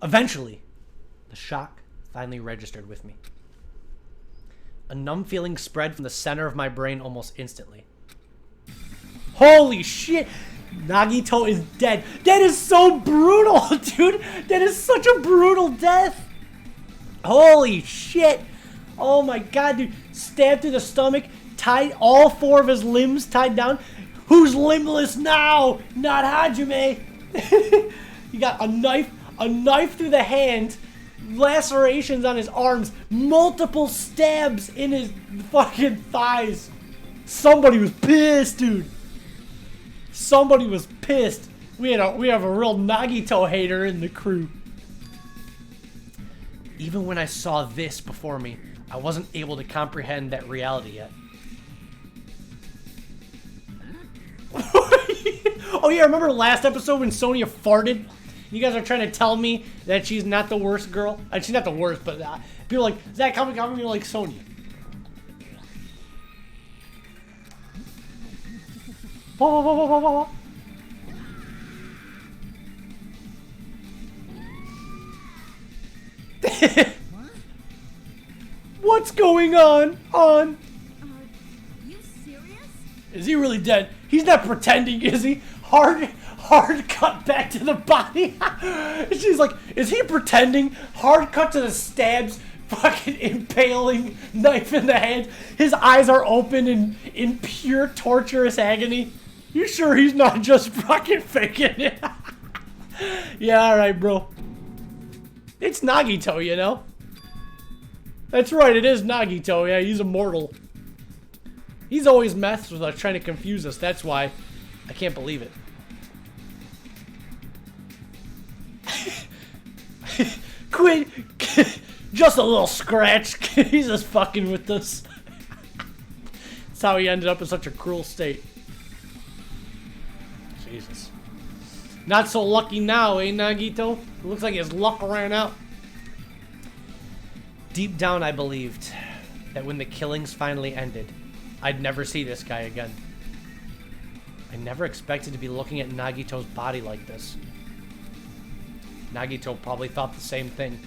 Eventually, the shock finally registered with me. A numb feeling spread from the center of my brain almost instantly. Holy shit! Nagito is dead. That is so brutal, dude! That is such a brutal death! Holy shit! Oh my god, dude. Stabbed through the stomach, tied all 4 of his limbs tied down. Who's limbless now? Not Hajime! You got a knife through the hand, lacerations on his arms, multiple stabs in his fucking thighs. Somebody was pissed, dude. Somebody was pissed. We have a real Nagito hater in the crew. Even when I saw this before me, I wasn't able to comprehend that reality yet. Oh yeah, remember last episode when Sonya farted? You guys are trying to tell me that she's not the worst girl? She's not the worst, but people are like, is that coming like Sonya? What's going on? Are you serious? Is he really dead? He's not pretending, is he? Hard cut back to the body. She's like, is he pretending? Hard cut to the stabs, fucking impaling, knife in the hand. His eyes are open in pure torturous agony. You sure he's not just fucking faking it? Yeah, alright, bro. It's Nagito, you know? That's right, it is Nagito. Yeah, he's immortal. He's always messed with us, trying to confuse us. That's why I can't believe it. Quit. Just a little scratch. He's just fucking with us. That's how he ended up in such a cruel state. Jesus. Not so lucky now, eh, Nagito? It looks like his luck ran out. Deep down, I believed that when the killings finally ended, I'd never see this guy again. I never expected to be looking at Nagito's body like this. Nagito probably thought the same thing.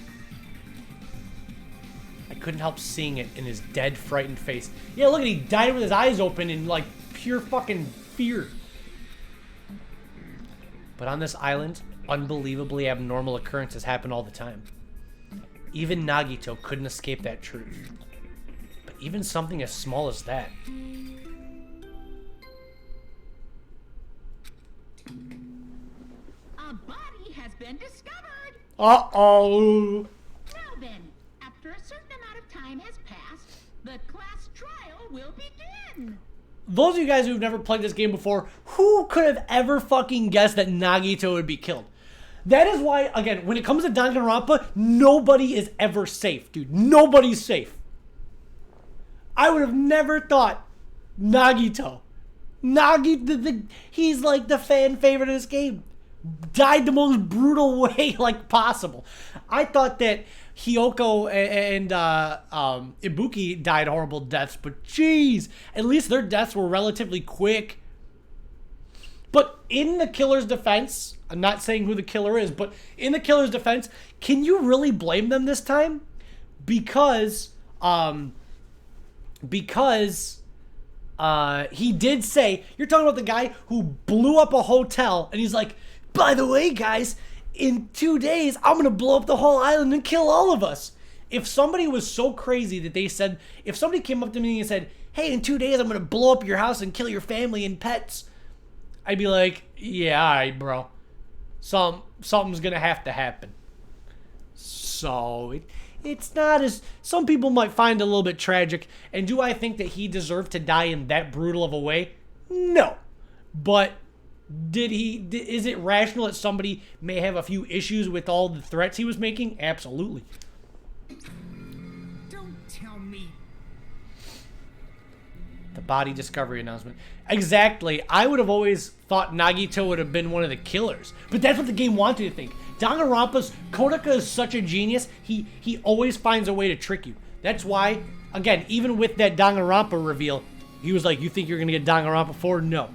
I couldn't help seeing it in his dead, frightened face. Yeah, look at he died with his eyes open in, like, pure fucking fear. But on this island, unbelievably abnormal occurrences happen all the time. Even Nagito couldn't escape that truth. But even something as small as that. A body has been discovered. Uh-oh. Now then, after a certain amount of time has passed, the class trial will begin. Those of you guys who've never played this game before, who could have ever fucking guessed that Nagito would be killed? That is why, again, when it comes to Danganronpa, nobody is ever safe, dude. Nobody's safe. I would have never thought Nagito. He's like the fan favorite of this game. Died the most brutal way like possible. I thought that Hiyoko and Ibuki died horrible deaths, but jeez, at least their deaths were relatively quick. But in the killer's defense, I'm not saying who the killer is, but in the killer's defense, can you really blame them this time? Because he did say, you're talking about the guy who blew up a hotel, and he's like, by the way, guys, in 2 days, I'm going to blow up the whole island and kill all of us. If somebody was so crazy that they said, if somebody came up to me and said, hey, in 2 days, I'm going to blow up your house and kill your family and pets, I'd be like, yeah, all right, bro. Something's going to have to happen. So, it's not as... Some people might find it a little bit tragic. And do I think that he deserved to die in that brutal of a way? No. But is it rational that somebody may have a few issues with all the threats he was making? Absolutely. Don't tell me. The body discovery announcement. Exactly. I would have always thought Nagito would have been one of the killers. But that's what the game wanted you to think. Danganronpa's Kodaka is such a genius. He always finds a way to trick you. That's why, again, even with that Danganronpa reveal, he was like, you think you're going to get Danganronpa 4? No.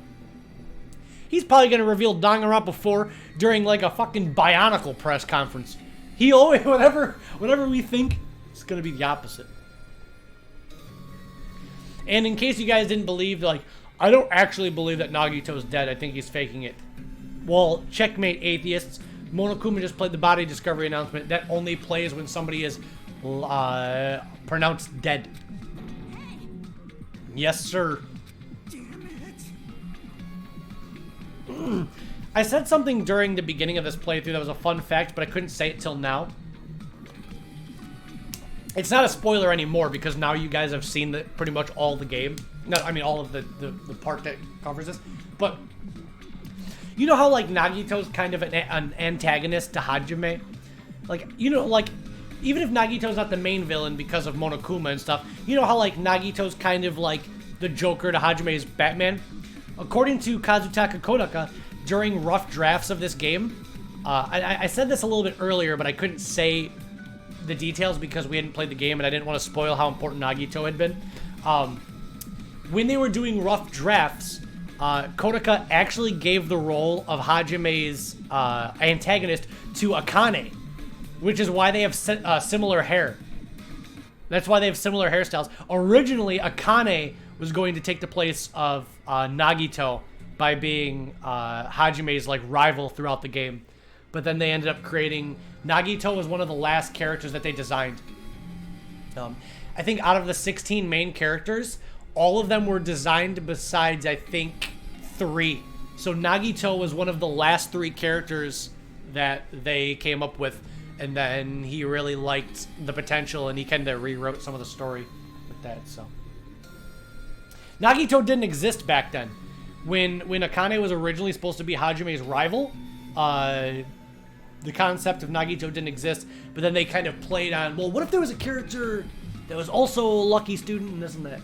He's probably going to reveal Danganronpa 4 during like a fucking Bionicle press conference. He always, whatever we think, it's gonna be the opposite. And in case you guys didn't believe, like, I don't actually believe that Nagito's dead. I think he's faking it. Well, checkmate, atheists. Monokuma just played the body discovery announcement. That only plays when somebody is pronounced dead. Yes, sir. I said something during the beginning of this playthrough that was a fun fact, but I couldn't say it till now. It's not a spoiler anymore because now you guys have seen pretty much all the game. No, I mean all of the part that covers this. But you know how like Nagito's kind of an antagonist to Hajime? Like, you know, like even if Nagito's not the main villain because of Monokuma and stuff, you know how like Nagito's kind of like the Joker to Hajime's Batman? According to Kazutaka Kodaka, during rough drafts of this game, I said this a little bit earlier, but I couldn't say the details because we hadn't played the game and I didn't want to spoil how important Nagito had been. When they were doing rough drafts, Kodaka actually gave the role of Hajime's antagonist to Akane, which is why they have similar hair. That's why they have similar hairstyles. Originally, Akane was going to take the place of Nagito by being Hajime's like rival throughout the game. But then they ended up creating... Nagito was one of the last characters that they designed. I think out of the 16 main characters, all of them were designed besides, I think, 3. So Nagito was one of the last 3 characters that they came up with. And then he really liked the potential and he kind of rewrote some of the story with that, so... Nagito didn't exist back then. When Akane was originally supposed to be Hajime's rival, the concept of Nagito didn't exist, but then they kind of played on, well, what if there was a character that was also a lucky student and this and that?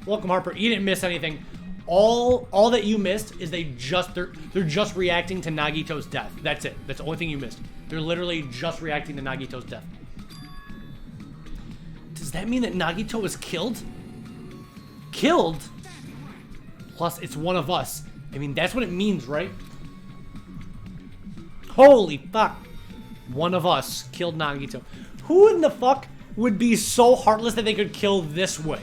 Welcome, Harper. You didn't miss anything. All that you missed is they're just reacting to Nagito's death. That's it. That's the only thing you missed. They're literally just reacting to Nagito's death. Does that mean that Nagito was killed? Killed? Plus, it's one of us. I mean, that's what it means, right? Holy fuck. One of us killed Nagito. Who in the fuck would be so heartless that they could kill this way?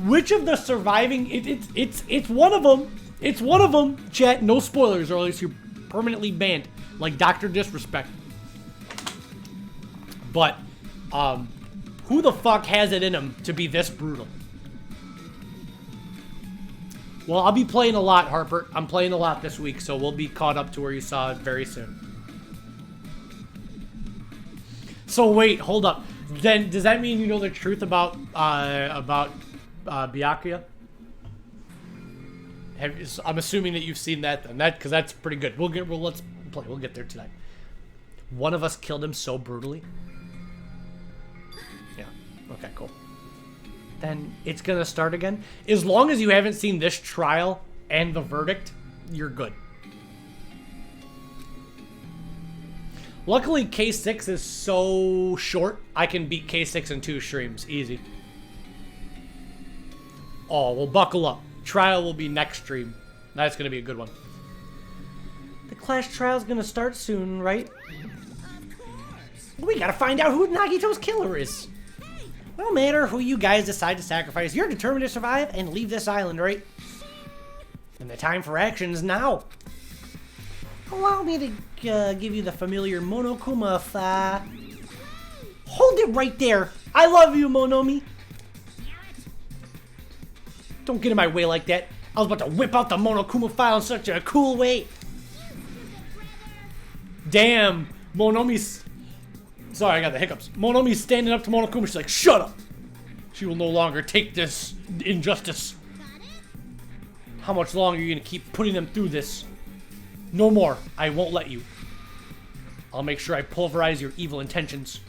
Which of the surviving... It's one of them. It's one of them. Chat, no spoilers, or at least you're permanently banned. Like Dr. Disrespect. But, who the fuck has it in him to be this brutal? Well, I'll be playing a lot, Harper. I'm playing a lot this week, so we'll be caught up to where you saw it very soon. So wait, hold up. Then does that mean you know the truth about Byakuya? I'm assuming that you've seen that then. Because that's pretty good. Let's play. We'll get there tonight. One of us killed him so brutally. Yeah. Okay. Cool. Then it's gonna start again. As long as you haven't seen this trial and the verdict, you're good. Luckily, K6 is so short, I can beat K6 in 2 streams. Easy. Oh, well, buckle up. Trial will be next stream. That's gonna be a good one. The Clash trial's gonna start soon, right? We gotta find out who Nagito's killer is. No matter who you guys decide to sacrifice, you're determined to survive and leave this island, right? And the time for action is now. Allow me to give you the familiar Monokuma Hold it right there. I love you, Monomi. Don't get in my way like that. I was about to whip out the Monokuma file in such a cool way. Damn, Monomi's... Sorry, I got the hiccups. Monomi's standing up to Monokuma. She's like, shut up. She will no longer take this injustice. How much longer are you going to keep putting them through this? No more. I won't let you. I'll make sure I pulverize your evil intentions.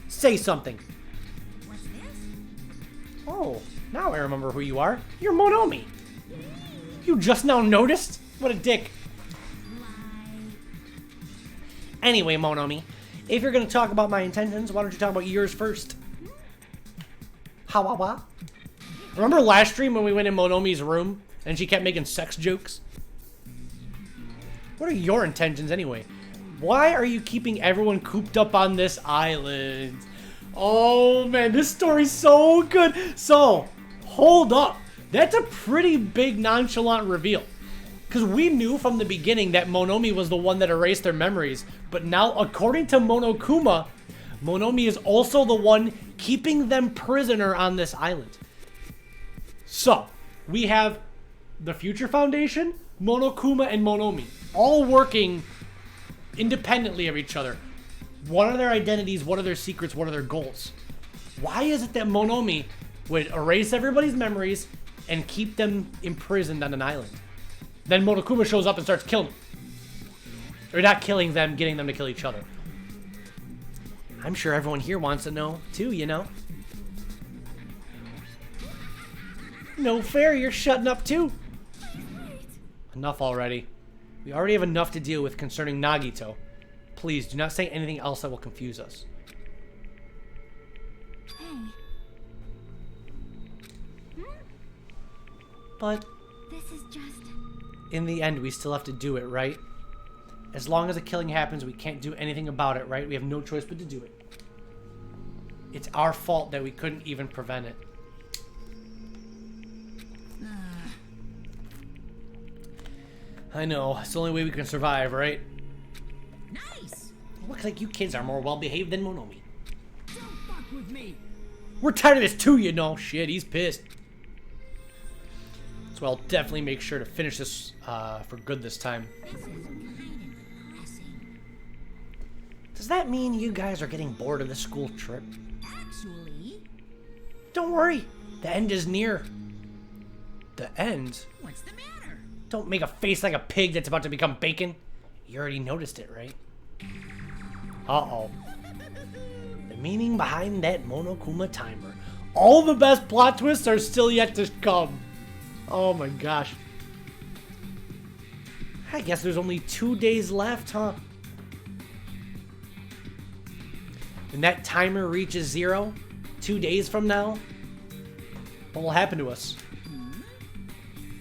Say something. What's this? Oh, now I remember who you are. You're Monomi. You just now noticed? What a dick. Anyway, Monomi, if you're going to talk about my intentions, why don't you talk about yours first? Hawawa. Remember last stream when we went in Monomi's room and she kept making sex jokes? What are your intentions anyway? Why are you keeping everyone cooped up on this island? Oh man, this story's so good. So, hold up. That's a pretty big nonchalant reveal. Because we knew from the beginning that Monomi was the one that erased their memories. But now, according to Monokuma, Monomi is also the one keeping them prisoner on this island. So, we have the Future Foundation, Monokuma, and Monomi all working independently of each other. What are their identities? What are their secrets? What are their goals? Why is it that Monomi would erase everybody's memories and keep them imprisoned on an island? Then Monokuma shows up and starts killing them. Or not killing them, getting them to kill each other. I'm sure everyone here wants to know, too, you know? No fair, you're shutting up, too. Enough already. We already have enough to deal with concerning Nagito. Please, do not say anything else that will confuse us. Hey. But This is just... in the end, we still have to do it, right? As long as a killing happens, we can't do anything about it, right? We have no choice but to do it. It's our fault that we couldn't even prevent it. I know, it's the only way we can survive, right? Nice. Looks like you kids are more well-behaved than Monomi. Don't fuck with me. We're tired of this too, you know. Shit, he's pissed. So I'll definitely make sure to finish this for good this time. This is kind of depressing. Does that mean you guys are getting bored of the school trip? Actually, Don't worry, the end is near. The end? what's the matter? Don't make a face like a pig that's about to become bacon. You already noticed it, right? Uh-oh. The meaning behind that Monokuma timer. All the best plot twists are still yet to come. Oh my gosh. I guess there's only 2 days left, huh? When that timer reaches 0, 2 days from now, what will happen to us?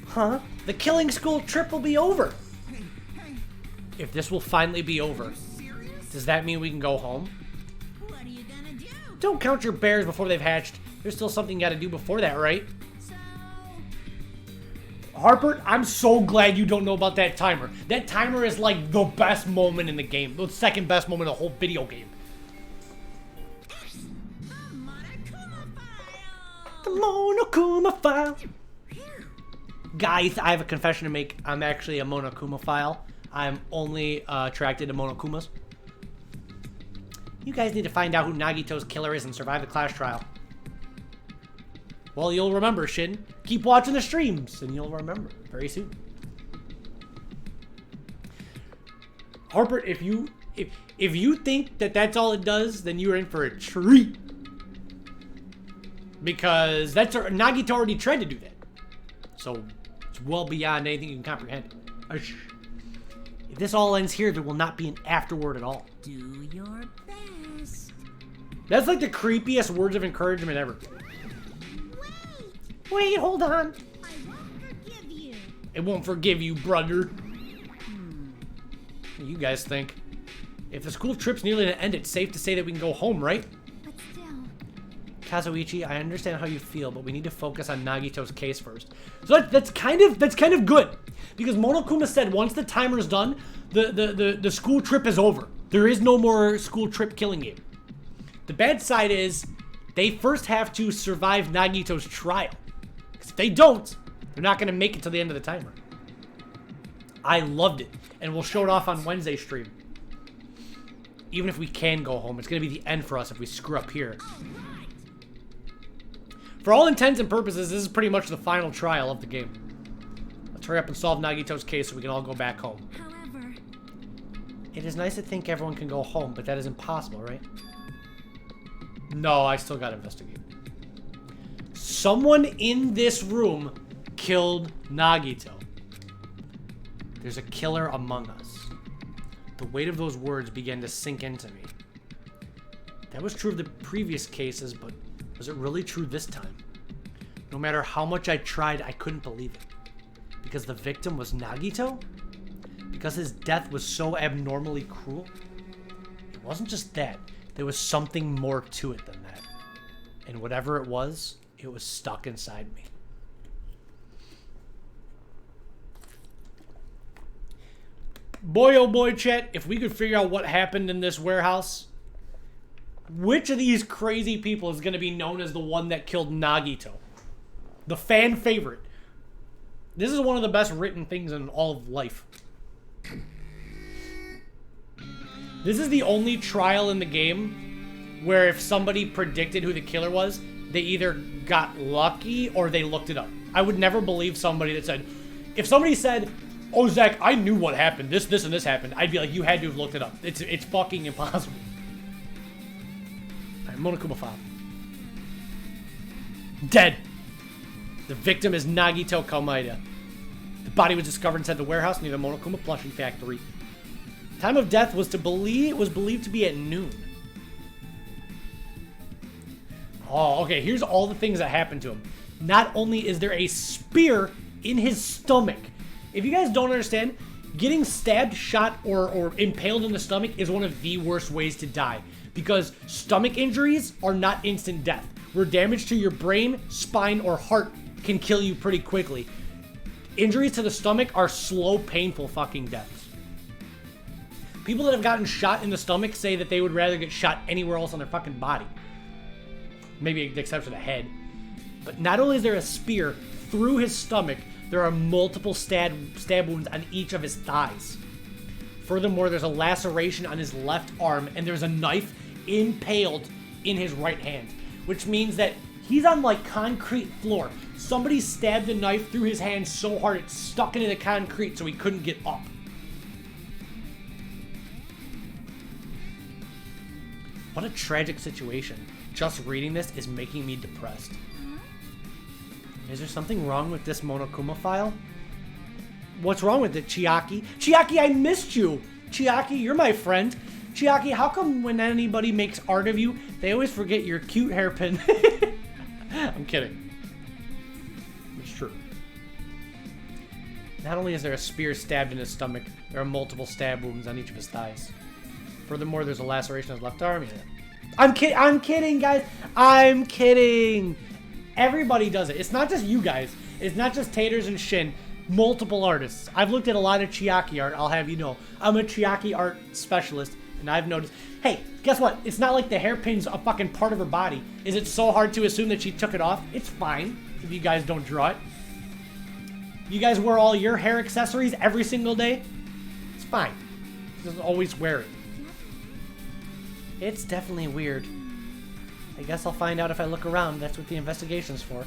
Huh? The killing school trip will be over. Hey, If this will finally be over, serious? does that mean we can go home? What are you gonna do? Don't count your bears before they've hatched. There's still something you gotta do before that, right? So, Harper, I'm so glad you don't know about that timer. That timer is like the best moment in the game. The second best moment in the whole video game. the Monokuma file. The Monokuma file. Guys, I have a confession to make. I'm actually a Monokuma file. I'm only attracted to Monokumas. You guys need to find out who Nagito's killer is and survive the class trial. Well, you'll remember, Shin. Keep watching the streams, and you'll remember very soon. Harper, if you think that that's all it does, then you're in for a treat. Because Nagito already tried to do that. So it's well beyond anything you can comprehend. If this all ends here, there will not be an afterward at all. Do your best. That's like the creepiest words of encouragement ever. Wait, hold on. I won't forgive you. It won't forgive you, brother. What do you guys think? If the school trip's nearly to end, it's safe to say that we can go home, right? But still... Kazuichi, I understand how you feel, but we need to focus on Nagito's case first. So that's kind of good. Because Monokuma said once the timer's done, the school trip is over. There is no more school trip killing game. The bad side is they first have to survive Nagito's trial. Because if they don't, they're not going to make it to the end of the timer. I loved it. And we'll show it off on Wednesday stream. Even if we can go home, it's going to be the end for us if we screw up here. For all intents and purposes, this is pretty much the final trial of the game. Let's hurry up and solve Nagito's case so we can all go back home. However... It is nice to think everyone can go home, but that is impossible, right? No, I still gotta investigate. Someone in this room killed Nagito. There's a killer among us. The weight of those words began to sink into me. That was true of the previous cases, but was it really true this time? No matter how much I tried, I couldn't believe it. Because the victim was Nagito? because his death was so abnormally cruel. It wasn't just that. There was something more to it than that. And whatever it was stuck inside me. Boy, oh boy, chat, if we could figure out what happened in this warehouse, which of these crazy people is going to be known as the one that killed Nagito? The fan favorite. This is one of the best written things in all of life. This is the only trial in the game where if somebody predicted who the killer was, they either got lucky or they looked it up. I would never believe somebody that said, if somebody said, oh, Zach, I knew what happened. This, and this happened. I'd be like, you had to have looked it up. It's fucking impossible. Alright, Monokuma file. Dead. The victim is Nagito Kalmaida. The body was discovered inside the warehouse near the Monokuma plushie factory. Time of death was believed to be at noon. Oh, okay. Here's all the things that happened to him. Not only is there a spear in his stomach. If you guys don't understand, getting stabbed, shot, or impaled in the stomach is one of the worst ways to die. Because stomach injuries are not instant death. Where damage to your brain, spine, or heart can kill you pretty quickly. Injuries to the stomach are slow, painful fucking deaths. People that have gotten shot in the stomach say that they would rather get shot anywhere else on their fucking body. Maybe the exception of the head. But not only is there a spear through his stomach, there are multiple stab wounds on each of his thighs. Furthermore, there's a laceration on his left arm, and there's a knife impaled in his right hand. Which means that he's on, like, concrete floor. Somebody stabbed a knife through his hand so hard it stuck into the concrete so he couldn't get up. What a tragic situation. Just reading this is making me depressed. Is there something wrong with this Monokuma file? What's wrong with it, Chiaki? Chiaki, I missed you! Chiaki, you're my friend. Chiaki, how come when anybody makes art of you, they always forget your cute hairpin? I'm kidding. It's true. Not only is there a spear stabbed in his stomach, there are multiple stab wounds on each of his thighs. Furthermore, there's a laceration on his left arm. Yeah. I'm kidding, guys. I'm kidding. Everybody does it. It's not just you guys. It's not just Taters and Shin. Multiple artists. I've looked at a lot of Chiaki art, I'll have you know. I'm a Chiaki art specialist, and I've noticed. Hey, guess what? It's not like the hairpin's a fucking part of her body. Is it so hard to assume that she took it off? It's fine if you guys don't draw it. You guys wear all your hair accessories every single day? It's fine. Just always wear it. It's definitely weird. I guess I'll find out if I look around. That's what the investigation's for.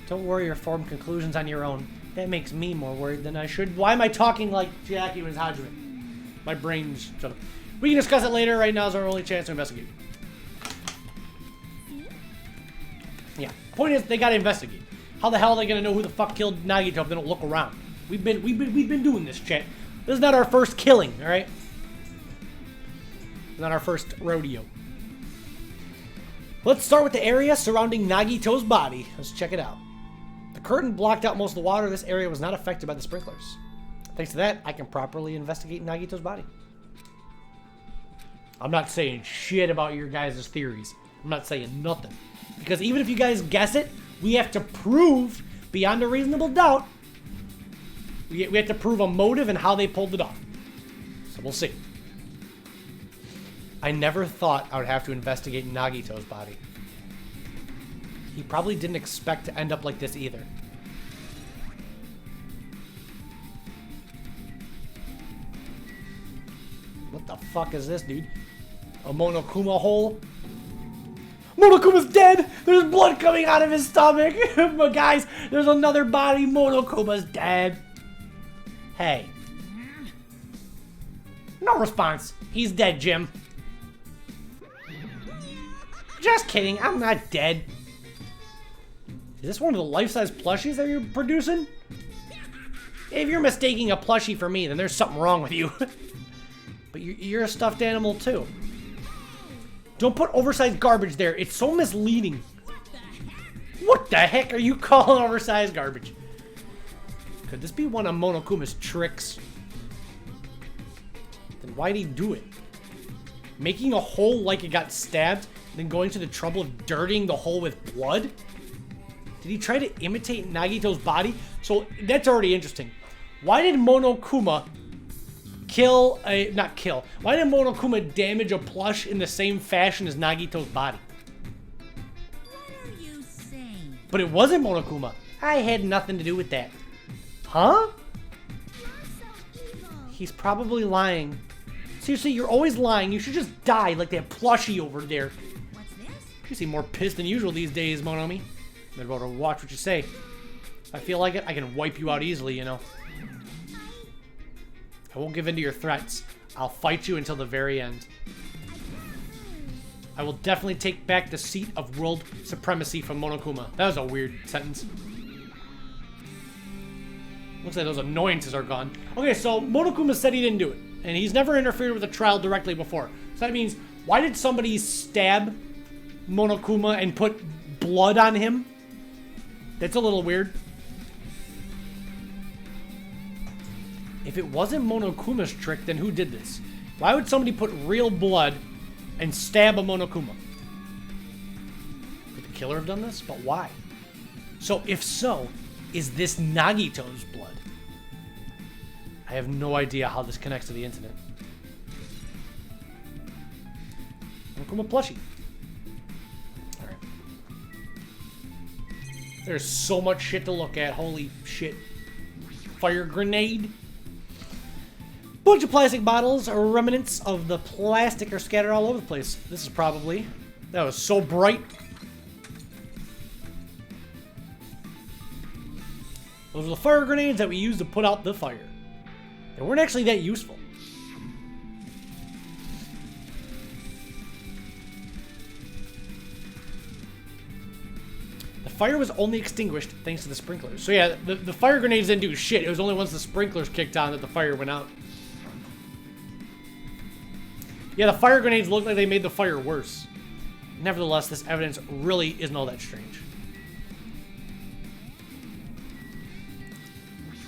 Don't worry or form conclusions on your own. That makes me more worried than I should. Why am I talking like Jackie and Hajime? My brain's shut up. We can discuss it later. Right now is our only chance to investigate. Yeah. Point is, they gotta investigate. How the hell are they gonna know who the fuck killed Nagito if they don't look around? We've been doing this, chat. This is not our first killing, all right? Not our first rodeo. Let's start with the area surrounding Nagito's body. Let's check it out. The curtain blocked out most of the water. This area was not affected by the sprinklers. Thanks to that, I can properly investigate Nagito's body. I'm not saying shit about your guys' theories. I'm not saying nothing. Because even if you guys guess it, we have to prove, beyond a reasonable doubt, we have to prove a motive and how they pulled it off. So we'll see. I never thought I would have to investigate Nagito's body. He probably didn't expect to end up like this either. What the fuck is this, dude? A Monokuma hole? Monokuma's dead! There's blood coming out of his stomach! But guys, there's another body. Monokuma's dead. Hey. No response. He's dead, Jim. Just kidding, I'm not dead. Is this one of the life-size plushies that you're producing? If you're mistaking a plushie for me, then there's something wrong with you. But you're a stuffed animal too. Don't put oversized garbage there, it's so misleading. What the heck are you calling oversized garbage? Could this be one of Monokuma's tricks? Then why'd he do it? Making a hole like it got stabbed, then going to the trouble of dirtying the hole with blood? Did he try to imitate Nagito's body? So that's already interesting. Why did Monokuma why did Monokuma damage a plush in the same fashion as Nagito's body? What are you saying? But it wasn't Monokuma. I had nothing to do with that. Huh? You're so evil. He's probably lying. Seriously, you're always lying. You should just die like that plushie over there. What's this? You seem more pissed than usual these days, Monomi. Better better watch what you say. If I feel like it, I can wipe you out easily, you know. I won't give in to your threats. I'll fight you until the very end. I will definitely take back the seat of world supremacy from Monokuma. That was a weird sentence. Looks like those annoyances are gone. Okay, so Monokuma said he didn't do it. And he's never interfered with a trial directly before. So that means, why did somebody stab Monokuma and put blood on him? That's a little weird. If it wasn't Monokuma's trick, then who did this? Why would somebody put real blood and stab a Monokuma? Could the killer have done this? But why? So if so, is this Nagito's blood? I have no idea how this connects to the incident. Monokuma plushie. Alright. There's so much shit to look at. Holy shit. Fire grenade. Bunch of plastic bottles or remnants of the plastic are scattered all over the place. This is probably... That was so bright. Those are the fire grenades that we used to put out the fire. They weren't actually that useful. The fire was only extinguished thanks to the sprinklers. So yeah, the fire grenades didn't do shit. It was only once the sprinklers kicked on that the fire went out. Yeah, the fire grenades looked like they made the fire worse. Nevertheless, this evidence really isn't all that strange.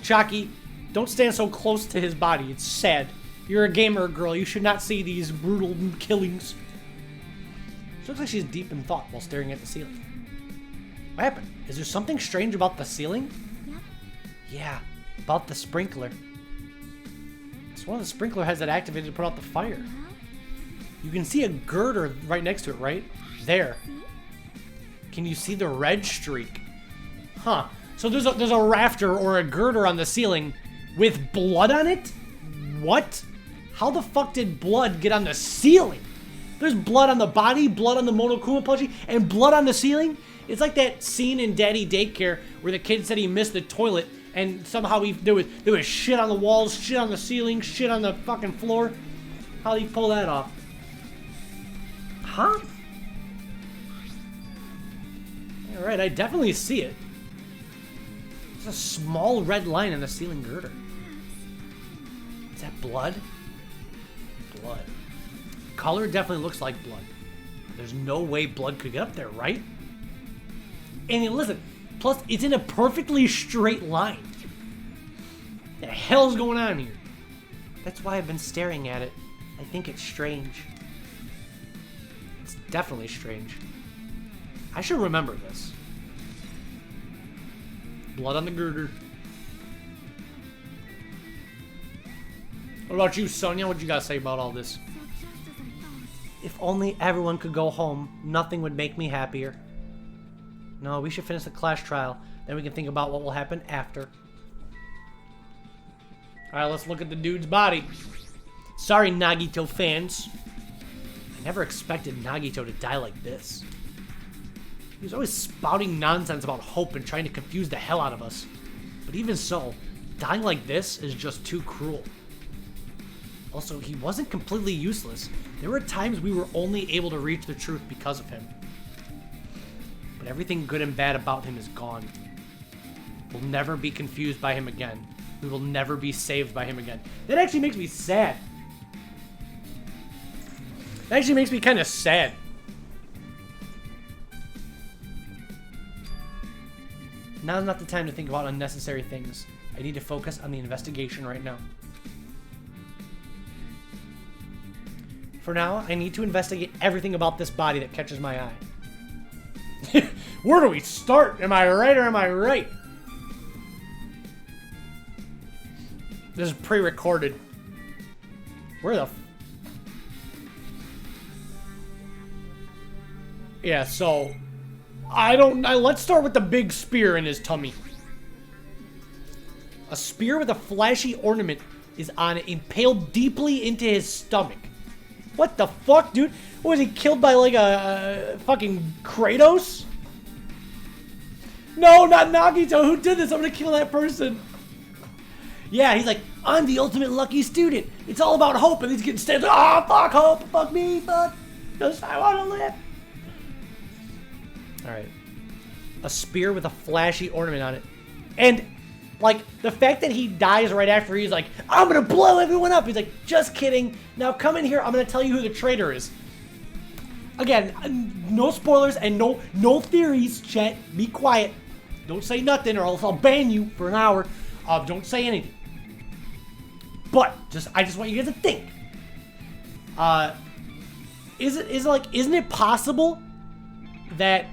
Chaki, don't stand so close to his body. It's sad. You're a gamer girl. You should not see these brutal killings. She looks like she's deep in thought while staring at the ceiling. What happened? Is there something strange about the ceiling? Yep. Yeah, about the sprinkler. It's one of the sprinkler heads that activated to put out the fire. Well, You can see a girder right next to it, right? There. Can you see the red streak? Huh. So there's a rafter or a girder on the ceiling with blood on it? What? How the fuck did blood get on the ceiling? There's blood on the body, blood on the Monokuma plushie, and blood on the ceiling? It's like that scene in Daddy Daycare where the kid said he missed the toilet and somehow there was shit on the walls, shit on the ceiling, shit on the fucking floor. How'd he pull that off? Huh? Alright, I definitely see it. There's a small red line in the ceiling girder. Is that blood? Blood. Color definitely looks like blood. There's no way blood could get up there, right? And listen, plus it's in a perfectly straight line. What the hell's going on here? That's why I've been staring at it. I think it's strange. It's definitely strange. I should remember this. Blood on the girder. What about you, Sonia? What you gotta say about all this? so just as I thought. If only everyone could go home, nothing would make me happier. No, we should finish the class trial, then we can think about what will happen after. Alright, let's look at the dude's body. Sorry, Nagito fans. I never expected Nagito to die like this. He was always spouting nonsense about hope and trying to confuse the hell out of us. But even so, dying like this is just too cruel. Also, he wasn't completely useless. There were times we were only able to reach the truth because of him. But everything good and bad about him is gone. We'll never be confused by him again. We will never be saved by him again. That actually makes me sad. That actually makes me kind of sad. Now's not the time to think about unnecessary things. I need to focus on the investigation right now. For now, I need to investigate everything about this body that catches my eye. Where do we start? Am I right or am I right? This is pre-recorded. Where the... Yeah, so... let's start with the big spear in his tummy. A spear with a flashy ornament is on it, impaled deeply into his stomach. What the fuck, dude? What, was he killed by, like, a fucking Kratos? No, not Nagito. Who did this? I'm gonna kill that person. Yeah, he's like, I'm the ultimate lucky student. It's all about hope. And he's getting stabbed. Oh, fuck hope. Fuck me. Fuck. Because I want to live. Alright. A spear with a flashy ornament on it. And, like, the fact that he dies right after he's like, I'm gonna blow everyone up. He's like, just kidding. Now come in here. I'm gonna tell you who the traitor is. Again, no spoilers and no theories, chat. Be quiet. Don't say nothing or else I'll ban you for an hour. Don't say anything. But I just want you guys to think. Isn't it possible that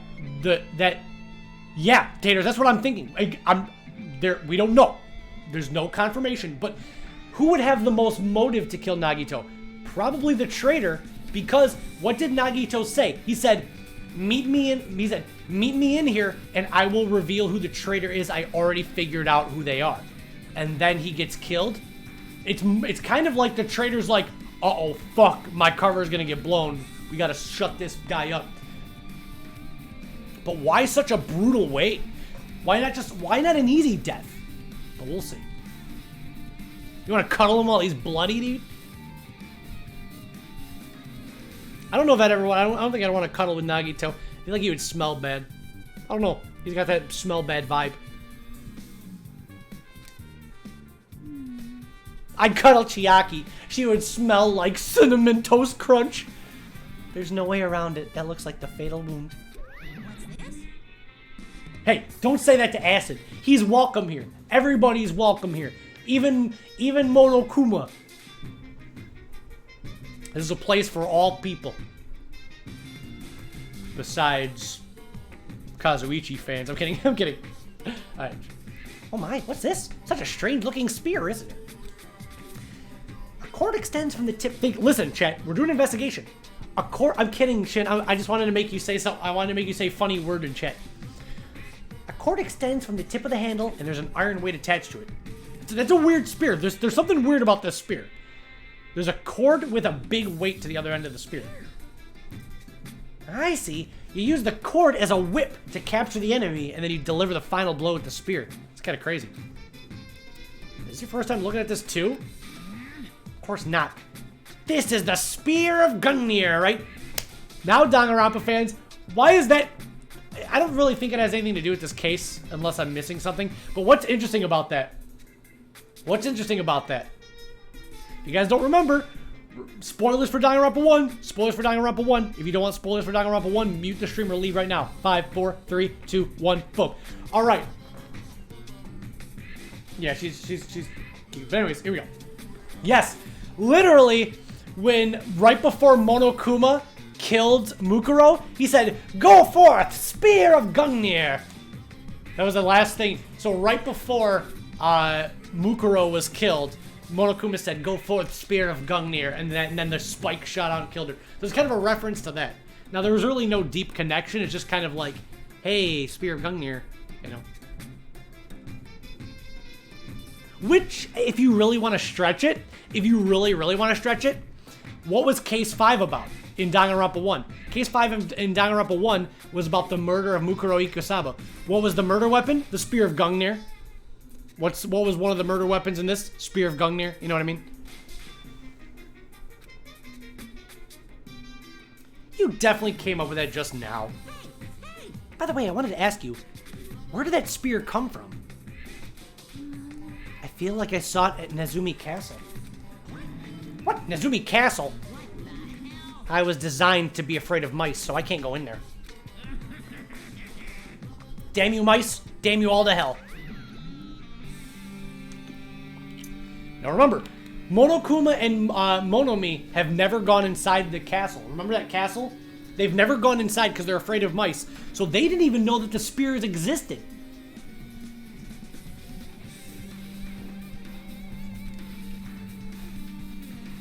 yeah, Taters, that's what I'm thinking. We don't know. There's no confirmation, but who would have the most motive to kill Nagito? Probably the traitor, because what did Nagito say? He said, meet me in here and I will reveal who the traitor is. I already figured out who they are. And then he gets killed. It's kind of like the traitor's like, uh-oh, fuck, my cover is gonna get blown. We gotta shut this guy up. But why such a brutal way? Why not an easy death? But we'll see. You wanna cuddle him while he's bloody, dude? I don't know if I don't think I'd want to cuddle with Nagito. I feel like he would smell bad. I don't know. He's got that smell bad vibe. I'd cuddle Chiaki. She would smell like Cinnamon Toast Crunch. There's no way around it. That looks like the fatal wound. What's this? Hey, don't say that to Acid. He's welcome here. Everybody's welcome here. Even Monokuma. This is a place for all people. Besides Kazuichi fans. I'm kidding. I'm kidding. Alright. Oh my, what's this? Such a strange looking spear, isn't it? A cord extends from the tip. Listen, chat, we're doing an investigation. A cord. I'm kidding, Shin. I just wanted to make you say something. I wanted to make you say funny word in chat. A cord extends from the tip of the handle, and there's an iron weight attached to it. That's a weird spear. There's something weird about this spear. There's a cord with a big weight to the other end of the spear. I see. You use the cord as a whip to capture the enemy, and then you deliver the final blow with the spear. It's kind of crazy. Is this your first time looking at this too? Of course not. This is the Spear of Gungnir, right? Now, Danganronpa fans, why is that? I don't really think it has anything to do with this case, unless I'm missing something. But what's interesting about that? What's interesting about that? If you guys don't remember, spoilers for Danganronpa 1. Spoilers for Danganronpa 1. If you don't want spoilers for Danganronpa 1, mute the stream or leave right now. 5, 4, 3, 2, 1, boom. All right. Yeah, she's cute. But anyways, here we go. Yes, literally, right before Monokuma killed Mukuro, he said, "Go forth, Spear of Gungnir." That was the last thing. So right before Mukuro was killed, Monokuma said, "Go forth, Spear of Gungnir," and then the spike shot out and killed her. There's kind of a reference to that. Now, there was really no deep connection. It's just kind of like, hey, Spear of Gungnir, you know. Which, if you really want to stretch it, what was Case 5 about in Danganronpa 1? Case 5 in Danganronpa 1 was about the murder of Mukuro Ikusaba. What was the murder weapon? The Spear of Gungnir. What was one of the murder weapons in this? Spear of Gungnir. You know what I mean? You definitely came up with that just now. By the way, I wanted to ask you, where did that spear come from? I feel like I saw it at Nezumi Castle. What? Nezumi Castle? I was designed to be afraid of mice, so I can't go in there. Damn you, mice. Damn you all to hell. Now remember, Monokuma and Monomi have never gone inside the castle. Remember that castle? They've never gone inside because they're afraid of mice. So they didn't even know that the spears existed.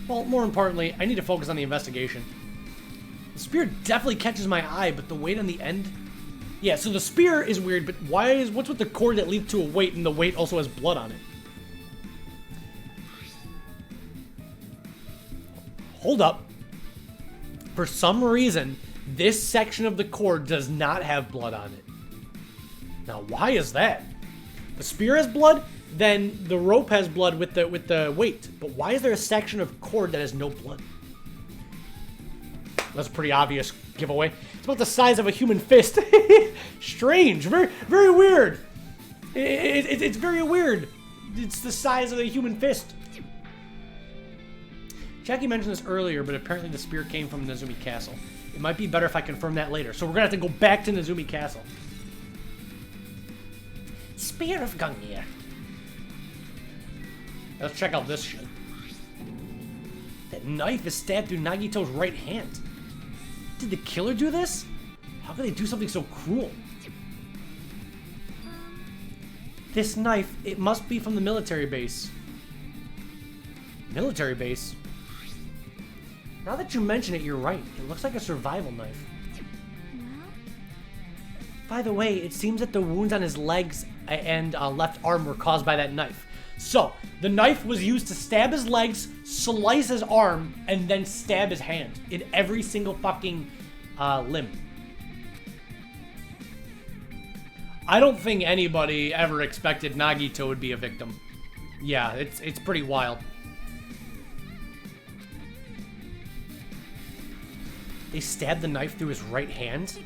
Well, more importantly, I need to focus on the investigation. The spear definitely catches my eye, but the weight on the end... Yeah, so the spear is weird, but what's with the cord that leads to a weight and the weight also has blood on it? Hold up. For some reason, this section of the cord does not have blood on it. Now, why is that? The spear has blood, then the rope has blood with the weight. But why is there a section of cord that has no blood? That's a pretty obvious giveaway. It's about the size of a human fist. Strange. Very, very weird. It's very weird. It's the size of a human fist. Jackie mentioned this earlier, but apparently the spear came from Nezumi Castle. It might be better if I confirm that later. So we're going to have to go back to Nezumi Castle. Spear of Gungnir. Let's check out this shit. That knife is stabbed through Nagito's right hand. Did the killer do this? How could they do something so cruel? This knife, it must be from the military base. Military base? Now that you mention it, you're right. It looks like a survival knife. By the way, it seems that the wounds on his legs and left arm were caused by that knife. So, the knife was used to stab his legs, slice his arm, and then stab his hand in every single fucking limb. I don't think anybody ever expected Nagito would be a victim. Yeah, it's pretty wild. They stabbed the knife through his right hand,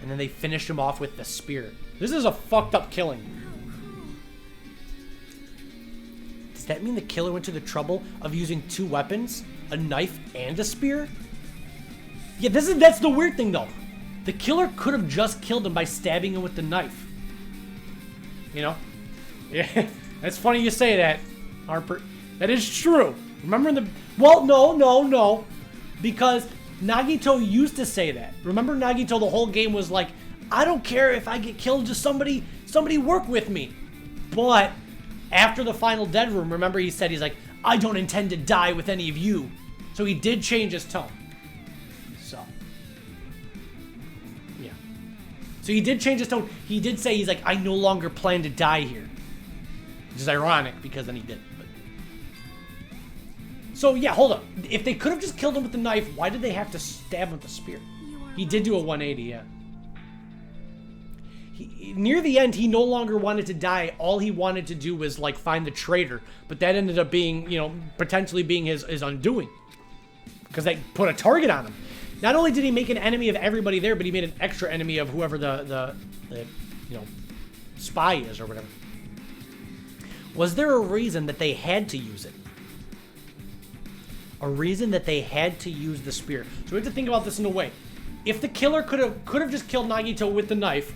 and then they finished him off with the spear. This is a fucked up killing. Does that mean the killer went to the trouble of using two weapons? A knife and a spear? Yeah, that's the weird thing though. The killer could have just killed him by stabbing him with the knife. You know? Yeah, that's funny you say that, Harper. That is true. Remember well, no. Because Nagito used to say that. Remember Nagito the whole game was like, I don't care if I get killed, just somebody work with me. But after the final dead room, remember he said, he's like, I don't intend to die with any of you. So he did change his tone. So, yeah. So he did change his tone. He did say, he's like, I no longer plan to die here. Which is ironic, because then he did. But... So, yeah, hold up. If they could have just killed him with the knife, why did they have to stab him with the spear? He did do a 180, yeah. Near the end, he no longer wanted to die. All he wanted to do was, like, find the traitor. But that ended up being, you know, potentially being his undoing. Because they put a target on him. Not only did he make an enemy of everybody there, but he made an extra enemy of whoever the you know, spy is or whatever. Was there a reason that they had to use it? A reason that they had to use the spear. So we have to think about this in a way. If the killer could have just killed Nagito with the knife,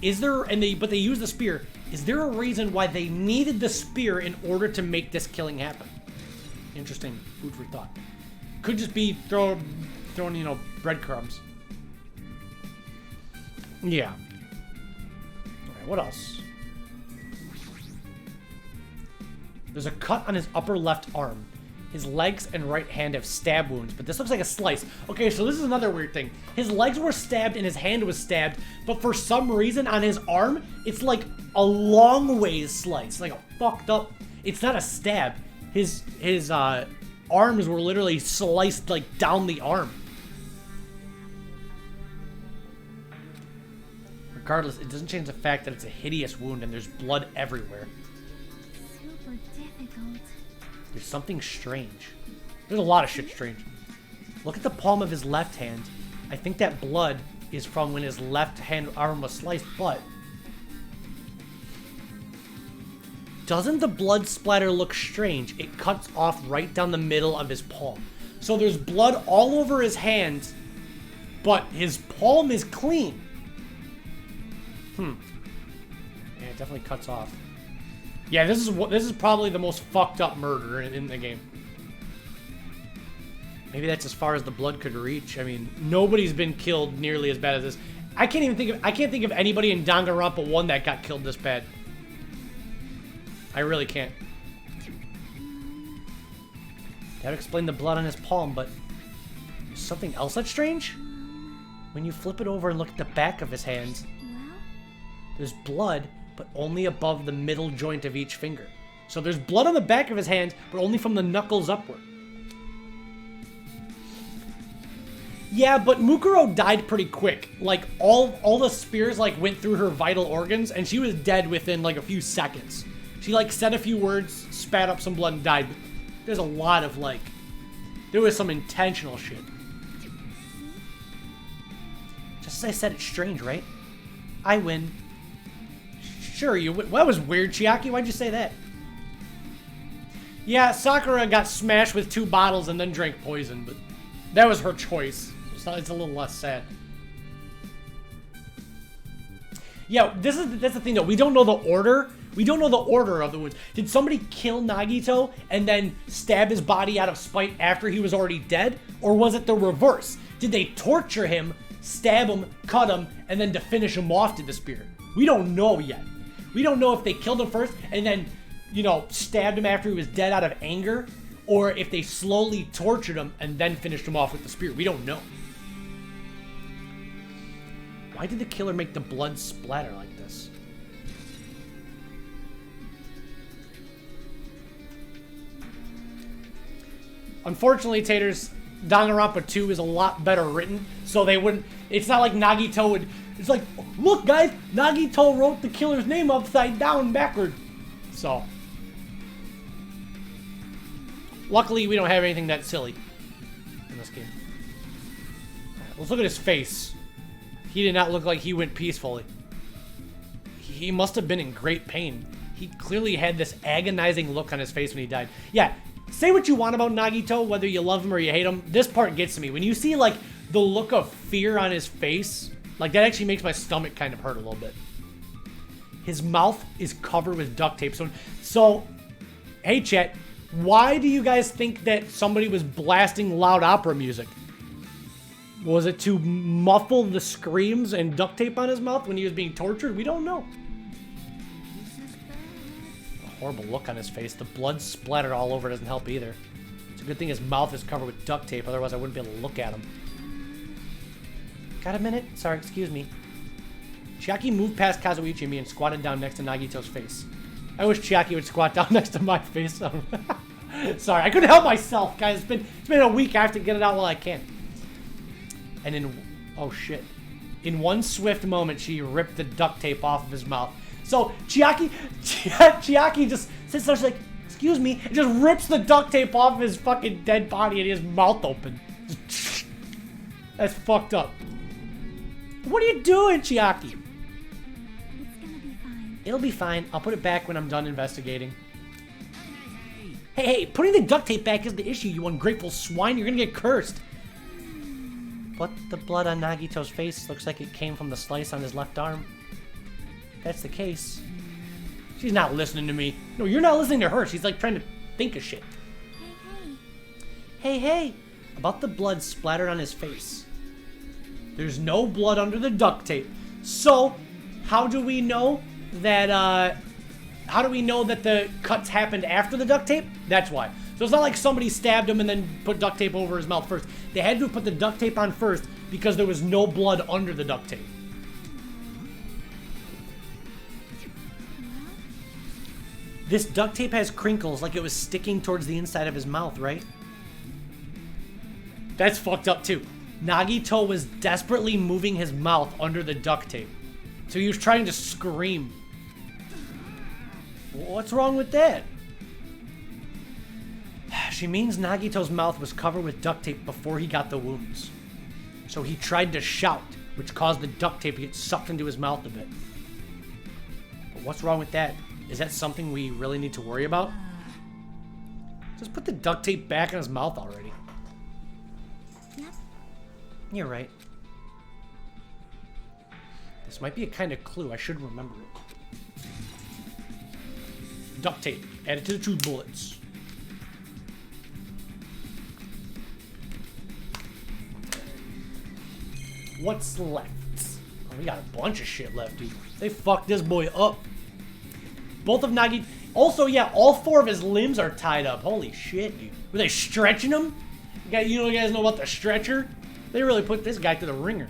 but they used the spear, is there a reason why they needed the spear in order to make this killing happen? Interesting food for thought. Could just be throwing, you know, breadcrumbs. Yeah. Alright, what else? There's a cut on his upper left arm. His legs and right hand have stab wounds, but this looks like a slice. Okay, so this is another weird thing. His legs were stabbed and his hand was stabbed, but for some reason on his arm, it's like a long ways slice, like a fucked up. It's not a stab. His arms were literally sliced like down the arm. Regardless, it doesn't change the fact that it's a hideous wound and there's blood everywhere. Super difficult. There's something strange. There's a lot of shit strange. Look at the palm of his left hand. I think that blood is from when his left hand arm was sliced, but... Doesn't the blood splatter look strange? It cuts off right down the middle of his palm. So there's blood all over his hand, but his palm is clean. Yeah, it definitely cuts off. Yeah, this is probably the most fucked up murder in the game. Maybe that's as far as the blood could reach. I mean, nobody's been killed nearly as bad as this. I can't think of anybody in Danganronpa 1 that got killed this bad. I really can't. That would explain the blood on his palm, but something else that's strange? When you flip it over and look at the back of his hands, there's blood, but only above the middle joint of each finger. So there's blood on the back of his hands, but only from the knuckles upward. Yeah, but Mukuro died pretty quick. Like, all the spears, like, went through her vital organs, and she was dead within, like, a few seconds. She, like, said a few words, spat up some blood, and died. But there's a lot of, like... There was some intentional shit. Just as I said, it's strange, right? I win. Sure, you win. Well, that was weird, Chiaki. Why'd you say that? Yeah, Sakura got smashed with 2 bottles and then drank poison, but that was her choice. It's a little less sad. Yeah, that's the thing though. We don't know the order. We don't know the order of the wounds. Did somebody kill Nagito and then stab his body out of spite after he was already dead? Or was it the reverse? Did they torture him, stab him, cut him, and then to finish him off to the spear? We don't know yet. We don't know if they killed him first and then, you know, stabbed him after he was dead out of anger, or if they slowly tortured him and then finished him off with the spear. We don't know. Why did the killer make the blood splatter like this? Unfortunately, Taters, Danganronpa 2 is a lot better written, so they wouldn't... It's not like Nagito would... It's like, look guys, Nagito wrote the killer's name upside down backward. So... Luckily, we don't have anything that silly in this game. Right, let's look at his face. He did not look like he went peacefully. He must have been in great pain. He clearly had this agonizing look on his face when he died. Yeah, say what you want about Nagito, whether you love him or you hate him. This part gets to me. When you see, like, the look of fear on his face, like, that actually makes my stomach kind of hurt a little bit. His mouth is covered with duct tape. So hey, chat. Why do you guys think that somebody was blasting loud opera music? Was it to muffle the screams and duct tape on his mouth when he was being tortured? We don't know. A horrible look on his face. The blood splattered all over doesn't help either. It's a good thing his mouth is covered with duct tape, otherwise I wouldn't be able to look at him. Got a minute? Sorry, excuse me. Chiaki moved past Kazuichi and me and squatted down next to Nagito's face. I wish Chiaki would squat down next to my face. Sorry, I couldn't help myself, guys. It's been a week. I have to get it out while I can. And oh shit. In one swift moment, she ripped the duct tape off of his mouth. So Chiaki just sits there, she's like, excuse me, and just rips the duct tape off of his fucking dead body and his mouth open. That's fucked up. What are you doing, Chiaki? It's gonna be fine. It'll be fine. I'll put it back when I'm done investigating. Hey, putting the duct tape back is the issue, you ungrateful swine. You're gonna get cursed. But the blood on Nagito's face looks like it came from the slice on his left arm. If that's the case. She's not listening to me. No, you're not listening to her. She's like trying to think of shit. Hey. About the blood splattered on his face. There's no blood under the duct tape. So, how do we know that the cuts happened after the duct tape? That's why. So it's not like somebody stabbed him and then put duct tape over his mouth first. They had to put the duct tape on first because there was no blood under the duct tape. This duct tape has crinkles like it was sticking towards the inside of his mouth, right? That's fucked up too. Nagito was desperately moving his mouth under the duct tape. So he was trying to scream. What's wrong with that? She means Nagito's mouth was covered with duct tape before he got the wounds. So he tried to shout, which caused the duct tape to get sucked into his mouth a bit. But what's wrong with that? Is that something we really need to worry about? Just put the duct tape back in his mouth already. Yep. You're right. This might be a kind of clue. I should remember it. Duct tape. Add it to the truth bullets. What's left? Oh, we got a bunch of shit left, dude. They fucked this boy up. Both of Nagi... Also, yeah, all 4 of his limbs are tied up. Holy shit, dude. Were they stretching him? You guys know about the stretcher? They really put this guy to the ringer.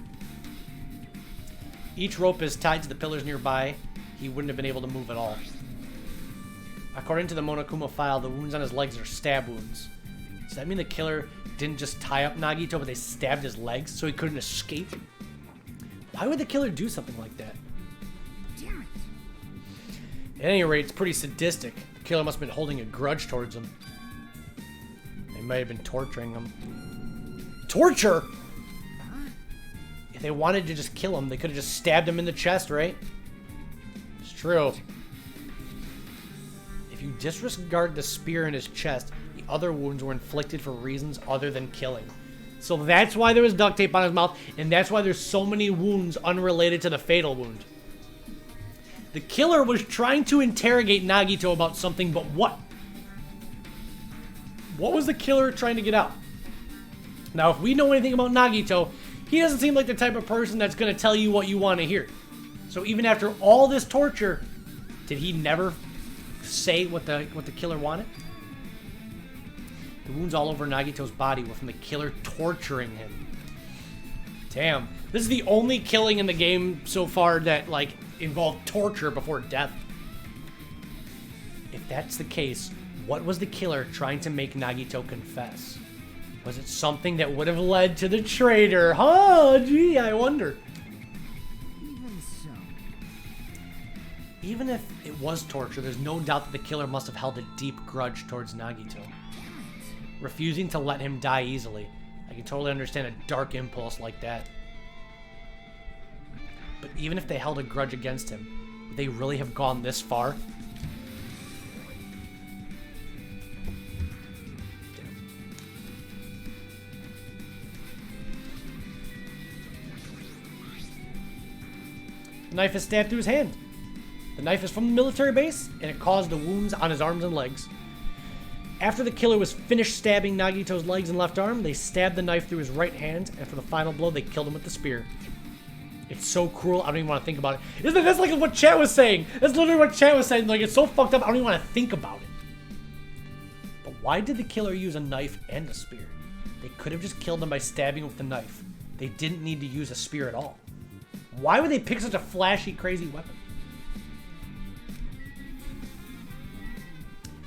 Each rope is tied to the pillars nearby. He wouldn't have been able to move at all. According to the Monokuma file, the wounds on his legs are stab wounds. Does that mean the killer didn't just tie up Nagito, but they stabbed his legs so he couldn't escape? Why would the killer do something like that? Damn it. At any rate, it's pretty sadistic. The killer must have been holding a grudge towards him. They might have been torturing him. Torture? If they wanted to just kill him, they could have just stabbed him in the chest, right? It's true. If you disregard the spear in his chest, the other wounds were inflicted for reasons other than killing. So that's why there was duct tape on his mouth, and that's why there's so many wounds unrelated to the fatal wound. The killer was trying to interrogate Nagito about something, but what? What was the killer trying to get out? Now, if we know anything about Nagito, he doesn't seem like the type of person that's going to tell you what you want to hear. So even after all this torture, did he never say what the killer wanted? The wounds all over Nagito's body were from the killer torturing him. Damn. This is the only killing in the game so far that, like, involved torture before death. If that's the case, what was the killer trying to make Nagito confess? Was it something that would have led to the traitor? Huh? Gee, I wonder. Even so. Even if it was torture, there's no doubt that the killer must have held a deep grudge towards Nagito. Refusing to let him die easily. I can totally understand a dark impulse like that. But even if they held a grudge against him, would they really have gone this far? The knife is stabbed through his hand. The knife is from the military base, and it caused the wounds on his arms and legs. After the killer was finished stabbing Nagito's legs and left arm, they stabbed the knife through his right hand, and for the final blow, they killed him with the spear. It's so cruel, I don't even want to think about it. That's like what chat was saying. That's literally what chat was saying. Like, it's so fucked up, I don't even want to think about it. But why did the killer use a knife and a spear? They could have just killed him by stabbing him with the knife. They didn't need to use a spear at all. Why would they pick such a flashy, crazy weapon?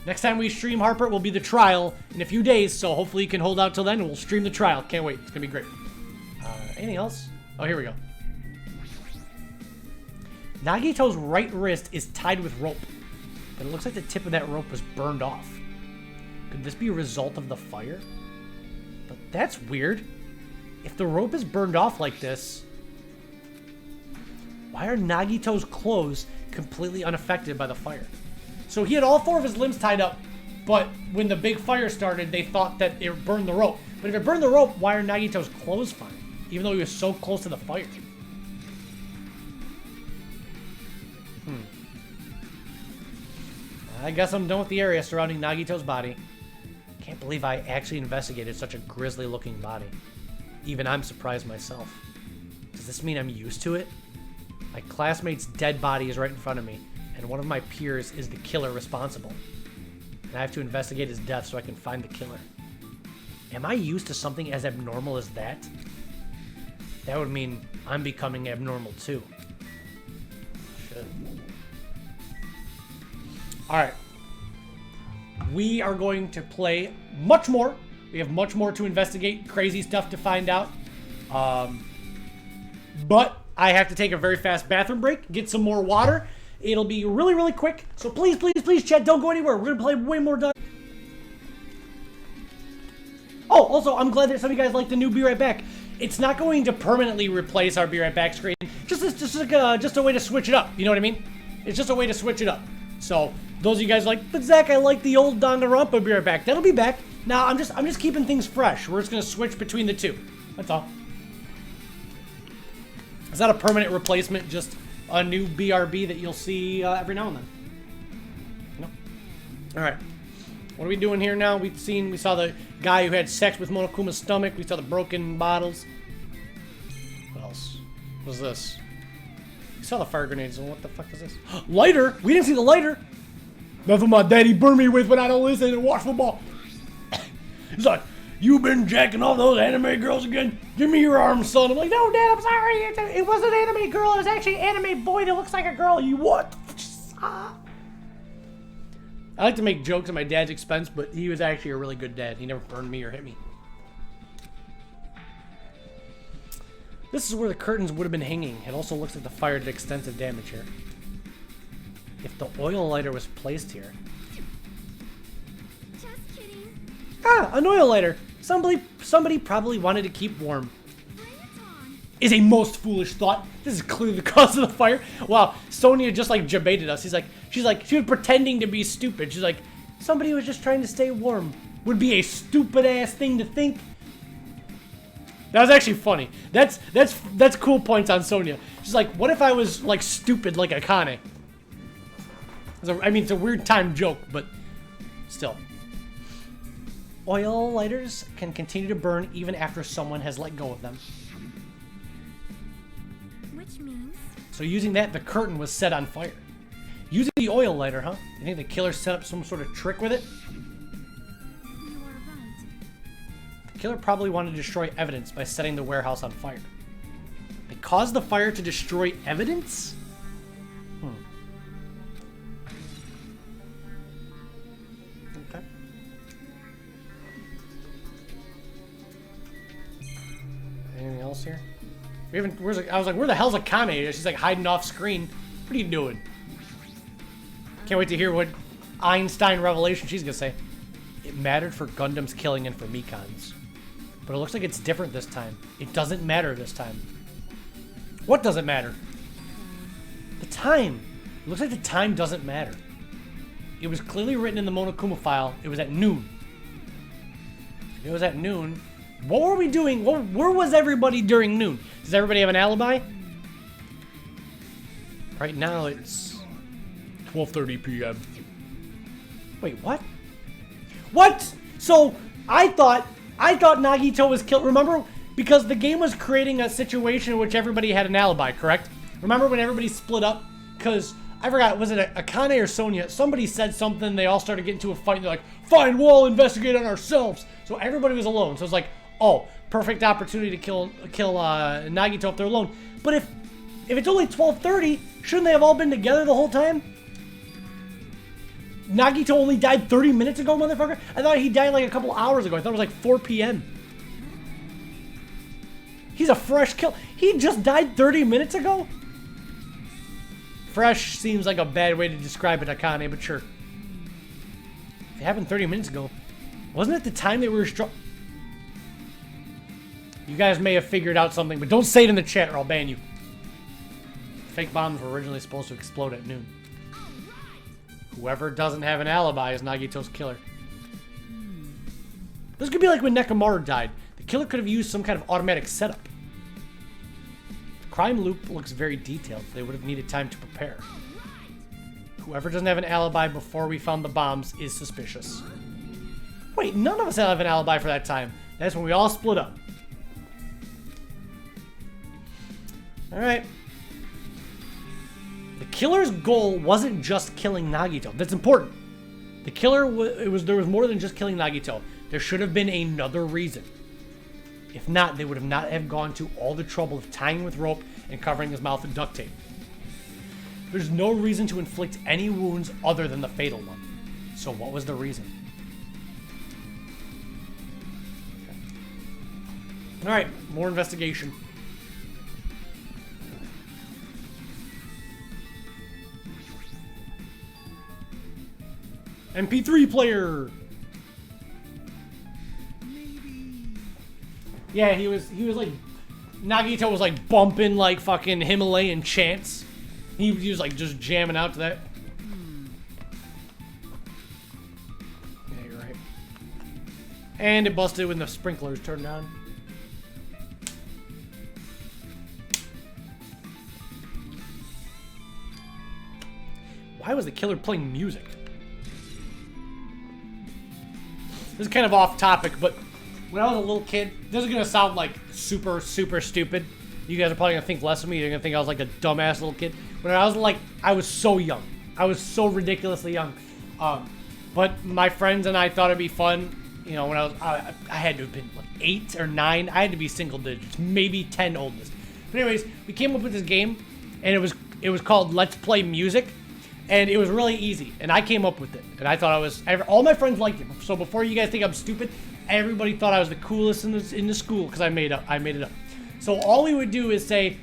Next time we stream Harper will be the trial in a few days, so hopefully you can hold out till then and we'll stream the trial. Can't wait. It's going to be great. Anything else? Oh, here we go. Nagito's right wrist is tied with rope, but it looks like the tip of that rope was burned off. Could this be a result of the fire? But that's weird. If the rope is burned off like this, why are Nagito's clothes completely unaffected by the fire? So he had all 4 of his limbs tied up, but when the big fire started, they thought that it burned the rope. But if it burned the rope, why are Nagito's clothes fine? Even though he was so close to the fire. I guess I'm done with the area surrounding Nagito's body. Can't believe I actually investigated such a grisly looking body. Even I'm surprised myself. Does this mean I'm used to it? My classmate's dead body is right in front of me, and one of my peers is the killer responsible. And I have to investigate his death so I can find the killer. Am I used to something as abnormal as that? That would mean I'm becoming abnormal too. Shit. Alright. We are going to play much more. We have much more to investigate, crazy stuff to find out. But I have to take a very fast bathroom break, get some more water. It'll be really, really quick. So please, please, please, chat, don't go anywhere. We're going to play way more done. Oh, also, I'm glad that some of you guys like the new Be Right Back. It's not going to permanently replace our Be Right Back screen. Just a way to switch it up. You know what I mean? It's just a way to switch it up. So those of you guys like, but Zach, I like the old Danganronpa Be Right Back. That'll be back. Now I'm just keeping things fresh. We're just gonna switch between the two. That's all. It's not a permanent replacement. Just a new BRB that you'll see every now and then. You know? All right. What are we doing here now? We saw the guy who had sex with Monokuma's stomach. We saw the broken bottles. What else? What was this? We saw the fire grenades. What the fuck is this? Lighter? We didn't see the lighter. That's what my daddy burned me with when I don't listen and watch football. He's like, you been jacking off those anime girls again? Give me your arm, son. I'm like, no, Dad, I'm sorry. It wasn't an anime girl. It was actually an anime boy that looks like a girl. You what? I like to make jokes at my dad's expense, but he was actually a really good dad. He never burned me or hit me. This is where the curtains would have been hanging. It also looks like the fire did extensive damage here. If the oil lighter was placed here. Just kidding. Ah, an oil lighter. Somebody probably wanted to keep warm. Bring it on. Is a most foolish thought. This is clearly the cause of the fire. Wow, Sonia just like debated us. She was pretending to be stupid. She's like, somebody was just trying to stay warm. Would be a stupid ass thing to think. That was actually funny. That's cool points on Sonia. She's like, what if I was like stupid like Akane? I mean, it's a weird time joke, but still. Oil lighters can continue to burn even after someone has let go of them. Which means? So using that, the curtain was set on fire. Using the oil lighter, huh? You think the killer set up some sort of trick with it? You are right. The killer probably wanted to destroy evidence by setting the warehouse on fire. They caused the fire to destroy evidence? Okay. Anything else here? We haven't. I was like, where the hell's Akane? She's like hiding off screen. What are you doing? Can't wait to hear what Einstein revelation she's gonna say. It mattered for Gundam's killing and for Mikan's. But it looks like it's different this time. It doesn't matter this time. What doesn't matter? The time. It looks like the time doesn't matter. It was clearly written in the Monokuma file. It was at noon. If it was at noon, what were we doing? Where was everybody during noon? Does everybody have an alibi? Right now it's 12:30 p.m. Wait, what? What? So I thought Nagito was killed. Remember, because the game was creating a situation in which everybody had an alibi, correct? Remember when everybody split up? Because I forgot, was it Akane or Sonia? Somebody said something. They all started getting into a fight. And they're like, "Fine, we'll all investigate on ourselves." So everybody was alone. So it's like, oh, perfect opportunity to kill Nagito if they're alone. But if it's only 12:30, shouldn't they have all been together the whole time? Nagito only died 30 minutes ago, motherfucker? I thought he died like a couple hours ago. I thought it was like 4 p.m. He's a fresh kill. He just died 30 minutes ago? Fresh seems like a bad way to describe it, Akane, but sure. It happened 30 minutes ago. Wasn't it the time they were struck? You guys may have figured out something, but don't say it in the chat or I'll ban you. Fake bombs were originally supposed to explode at noon. Whoever doesn't have an alibi is Nagito's killer. This could be like when Nekomaru died. The killer could have used some kind of automatic setup. The crime loop looks very detailed. They would have needed time to prepare. Whoever doesn't have an alibi before we found the bombs is suspicious. Wait, none of us have an alibi for that time. That's when we all split up. Alright. The killer's goal wasn't just killing Nagito. That's important. The killer there was more than just killing Nagito. There should have been another reason. If not, they would have not have gone to all the trouble of tying with rope and covering his mouth with duct tape. There's no reason to inflict any wounds other than the fatal one. So what was the reason? Okay. All right, more investigation. MP3 player. Yeah, he was like, Nagito was like bumping like fucking Himalayan chants. He was like just jamming out to that. Yeah, you're right. And it busted when the sprinklers turned on. Why was the killer playing music? This is kind of off topic, but when I was a little kid, this is gonna sound like super stupid. You guys are probably gonna think less of me. You're gonna think I was like a dumbass little kid. When I was like, I was so young. I was so ridiculously young. But my friends and I thought it'd be fun. You know, when I had to have been like 8 or 9. I had to be single digits, maybe 10 oldest. But anyways, we came up with this game, and it was called Let's Play Music, and it was really easy. And I came up with it, and I thought all my friends liked it. So before you guys think I'm stupid, everybody thought I was the coolest in the school because I made it up. So all we would do is say,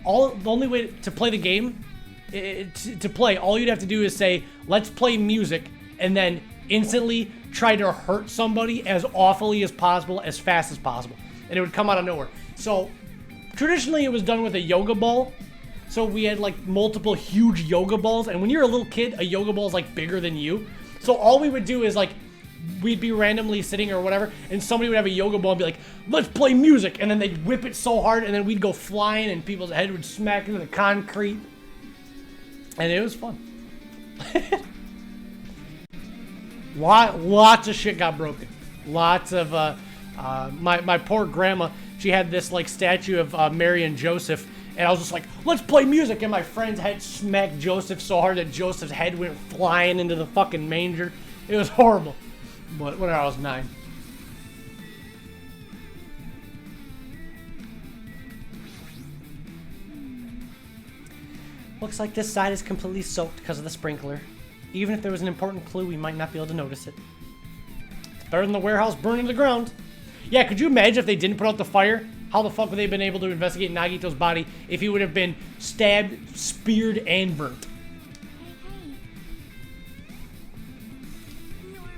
the only way to play the game, to play, all you'd have to do is say, let's play music, and then instantly try to hurt somebody as awfully as possible, as fast as possible. And it would come out of nowhere. So traditionally it was done with a yoga ball. So we had like multiple huge yoga balls, and when you're a little kid, a yoga ball is like bigger than you. So all we would do is like, we'd be randomly sitting or whatever, and somebody would have a yoga ball and be like, let's play music, and then they'd whip it so hard, and then we'd go flying, and people's head would smack into the concrete, and it was fun. Lots of shit got broken. Lots of, my poor grandma, she had this like statue of Mary and Joseph, and I was just like, let's play music, and my friend's head smacked Joseph so hard that Joseph's head went flying into the fucking manger. It was horrible. But when I was 9. Looks like this side is completely soaked because of the sprinkler. Even if there was an important clue, we might not be able to notice it. It's better than the warehouse burning to the ground. Yeah, could you imagine if they didn't put out the fire? How the fuck would they have been able to investigate Nagito's body if he would have been stabbed, speared, and burnt? You are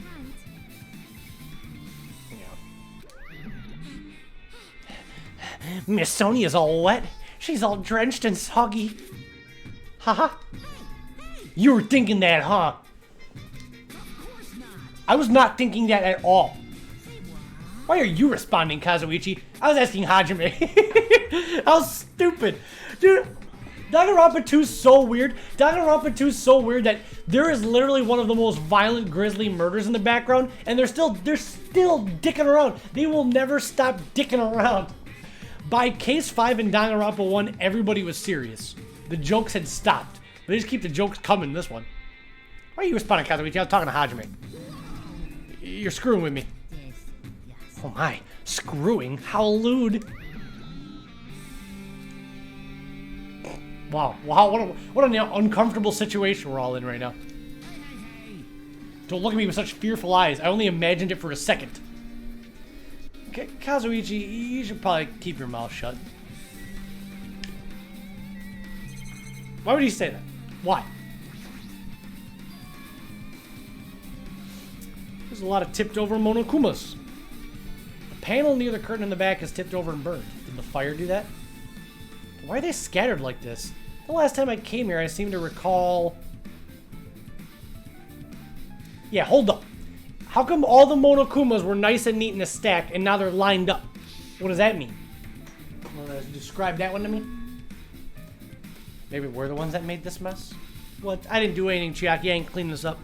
right. Miss Sonia's all wet. She's all drenched and soggy. Haha. You were thinking that, huh? I was not thinking that at all. Why are you responding, Kazuichi? I was asking Hajime. How stupid. Dude, Danganronpa 2 is so weird. Danganronpa 2 is so weird that there is literally one of the most violent, grisly murders in the background, and they're still dicking around. They will never stop dicking around. By case 5 in Danganronpa 1, everybody was serious. The jokes had stopped. They just keep the jokes coming in this one. Why are you responding, Kazuichi? I was talking to Hajime. You're screwing with me. Oh my, screwing? How lewd. Wow, what an uncomfortable situation we're all in right now. Don't look at me with such fearful eyes. I only imagined it for a second. Kazuichi, you should probably keep your mouth shut. Why would he say that? Why? There's a lot of tipped over Monokumas. The panel near the curtain in the back is tipped over and burned. Did the fire do that? Why are they scattered like this? The last time I came here, I seem to recall... Yeah, hold up. How come all the Monokumas were nice and neat in a stack, and now they're lined up? What does that mean? Want to describe that one to me? Maybe we're the ones that made this mess? What? I didn't do anything, Chiaki. I ain't cleaned this up.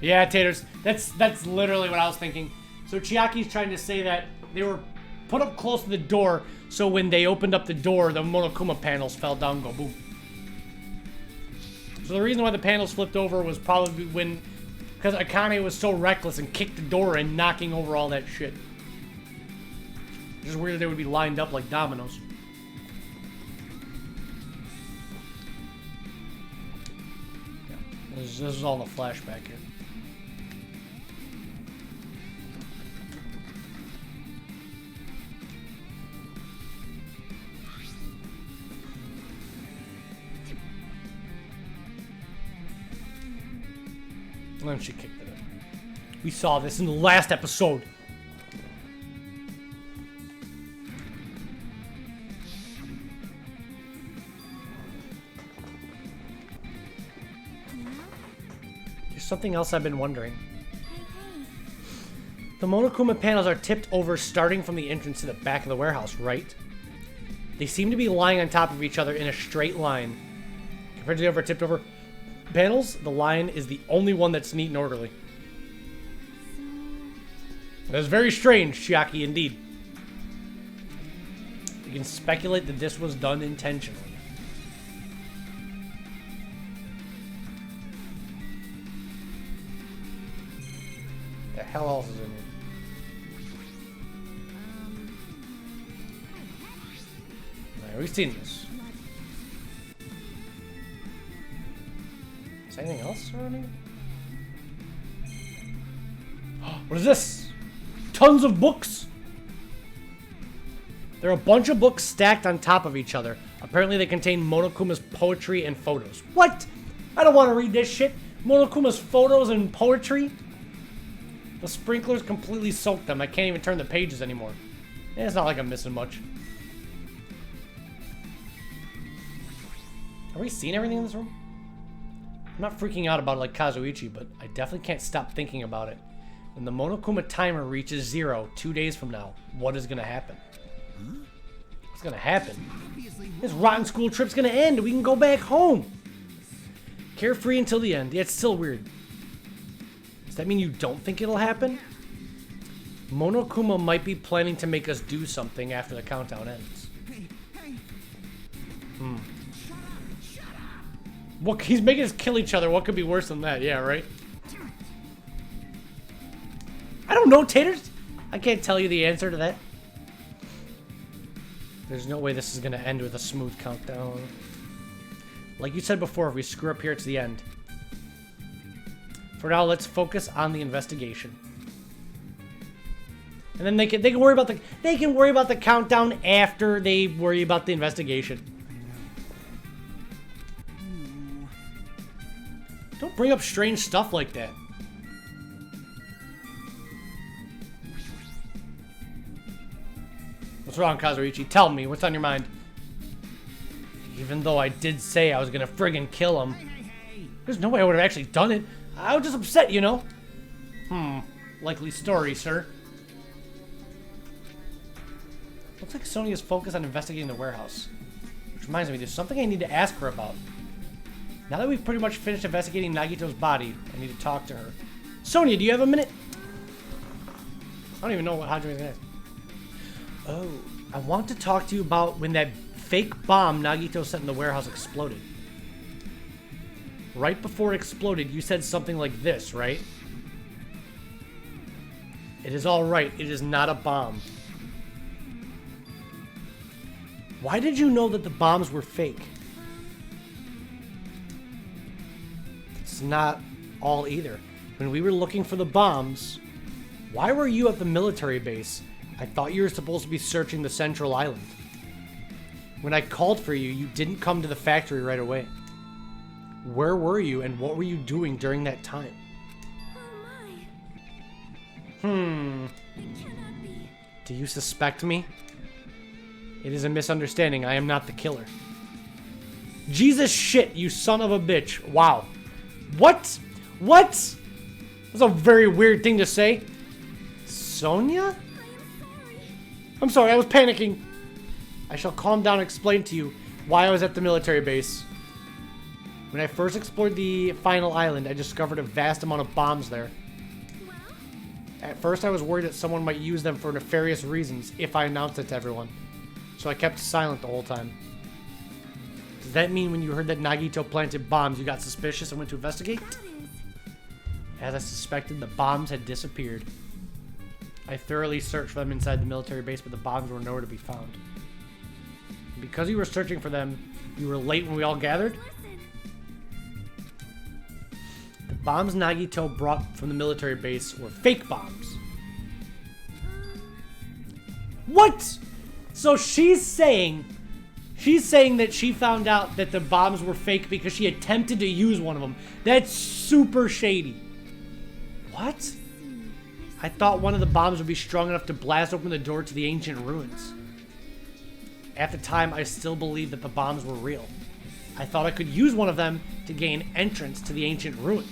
Yeah, Taters. That's literally what I was thinking. So Chiaki's trying to say that they were put up close to the door, so when they opened up the door, the Monokuma panels fell down, go boom. So the reason why the panels flipped over was probably because Akane was so reckless and kicked the door in, knocking over all that shit. It's just weird that they would be lined up like dominoes. Yeah, this is all the flashback here. And then she kicked it in. We saw this in the last episode. There's something else I've been wondering. The Monokuma panels are tipped over starting from the entrance to the back of the warehouse, right? They seem to be lying on top of each other in a straight line. Compared to the other tipped over panels, the lion is the only one that's neat and orderly. That is very strange, Chiaki, indeed. You can speculate that this was done intentionally. The hell else is in here? Alright, we've seen this. Is there anything else around here? What is this? Tons of books! There are a bunch of books stacked on top of each other. Apparently they contain Monokuma's poetry and photos. What? I don't want to read this shit. Monokuma's photos and poetry? The sprinklers completely soaked them. I can't even turn the pages anymore. It's not like I'm missing much. Have we seen everything in this room? I'm not freaking out about it like Kazuichi, but I definitely can't stop thinking about it. When the Monokuma timer reaches 0 2 days from now, what is going to happen? What's going to happen? This rotten school trip's going to end. We can go back home. Carefree until the end. Yeah, it's still weird. Does that mean you don't think it'll happen? Monokuma might be planning to make us do something after the countdown ends. What, he's making us kill each other. What could be worse than that? Yeah, right? I don't know, Taters. I can't tell you the answer to that. There's no way this is going to end with a smooth countdown. Like you said before, if we screw up here, it's the end. For now, let's focus on the investigation. And then they can worry about the countdown after they worry about the investigation. Don't bring up strange stuff like that. What's wrong, Kazuichi? Tell me, what's on your mind? Even though I did say I was gonna friggin' kill him, there's no way I would have actually done it. I was just upset, you know? Likely story, sir. Looks like Sonia's focused on investigating the warehouse. Which reminds me, there's something I need to ask her about. Now that we've pretty much finished investigating Nagito's body, I need to talk to her. Sonia, do you have a minute? I don't even know what Hajime's gonna ask. Oh, I want to talk to you about when that fake bomb Nagito set in the warehouse exploded. Right before it exploded, you said something like this, right? It is all right. It is not a bomb. Why did you know that the bombs were fake? It's not all either. When we were looking for the bombs, why were you at the military base? I thought you were supposed to be searching the central island. When I called for you, you didn't come to the factory right away. Where were you and what were you doing during that time? Oh my. It cannot be. Do you suspect me? It is a misunderstanding. I am not the killer. Jesus shit, you son of a bitch. Wow. What? What? That's a very weird thing to say. Sonia? I'm sorry, I was panicking. I shall calm down and explain to you why I was at the military base. When I first explored the final island, I discovered a vast amount of bombs there. At first, I was worried that someone might use them for nefarious reasons if I announced it to everyone. So I kept silent the whole time. Does that mean when you heard that Nagito planted bombs, you got suspicious and went to investigate? As I suspected, the bombs had disappeared. I thoroughly searched for them inside the military base, but the bombs were nowhere to be found. And because you were searching for them, you were late when we all gathered? The bombs Nagito brought from the military base were fake bombs. What? So she's saying that she found out that the bombs were fake because she attempted to use one of them. That's super shady. What? I thought one of the bombs would be strong enough to blast open the door to the ancient ruins. At the time, I still believed that the bombs were real. I thought I could use one of them to gain entrance to the ancient ruin.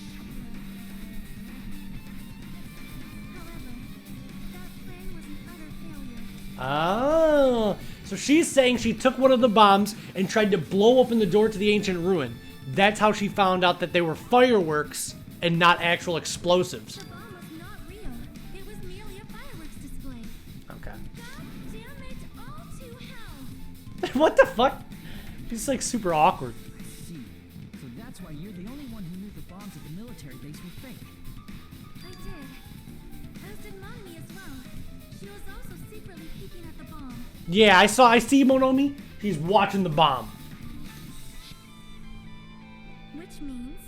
Oh, so she's saying she took one of the bombs and tried to blow open the door to the ancient ruin. That's how she found out that they were fireworks and not actual explosives. The bomb was not real. It was merely a fireworks display. Okay. God damn it, all to hell. What the fuck? He's like super awkward. See, so that's why you're the only one who knew the bombs at the military base were fake. I did. As did Mommy as well. She was also secretly peeking at the bomb. Yeah, I see Monomi. He's watching the bomb. Which means...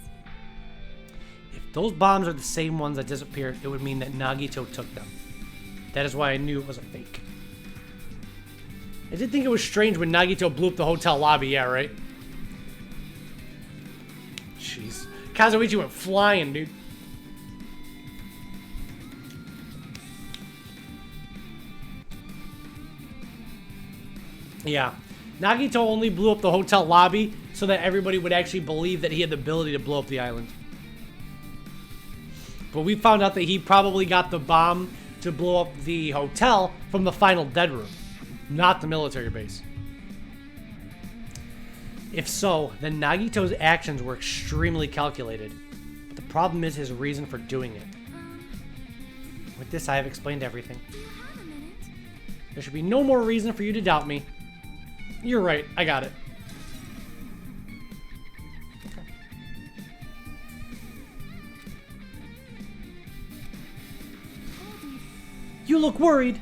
If those bombs are the same ones that disappeared, it would mean that Nagito took them. That is why I knew it was a fake. I did think it was strange when Nagito blew up the hotel lobby, yeah, right? Jeez. Kazuichi went flying, dude. Yeah. Nagito only blew up the hotel lobby so that everybody would actually believe that he had the ability to blow up the island. But we found out that he probably got the bomb to blow up the hotel from the final dead room, not the military base. If so, then Nagito's actions were extremely calculated. But the problem is his reason for doing it. With this, I have explained everything. Do you have a minute? There should be no more reason for you to doubt me. You're right, I got it. Hold it. You look worried.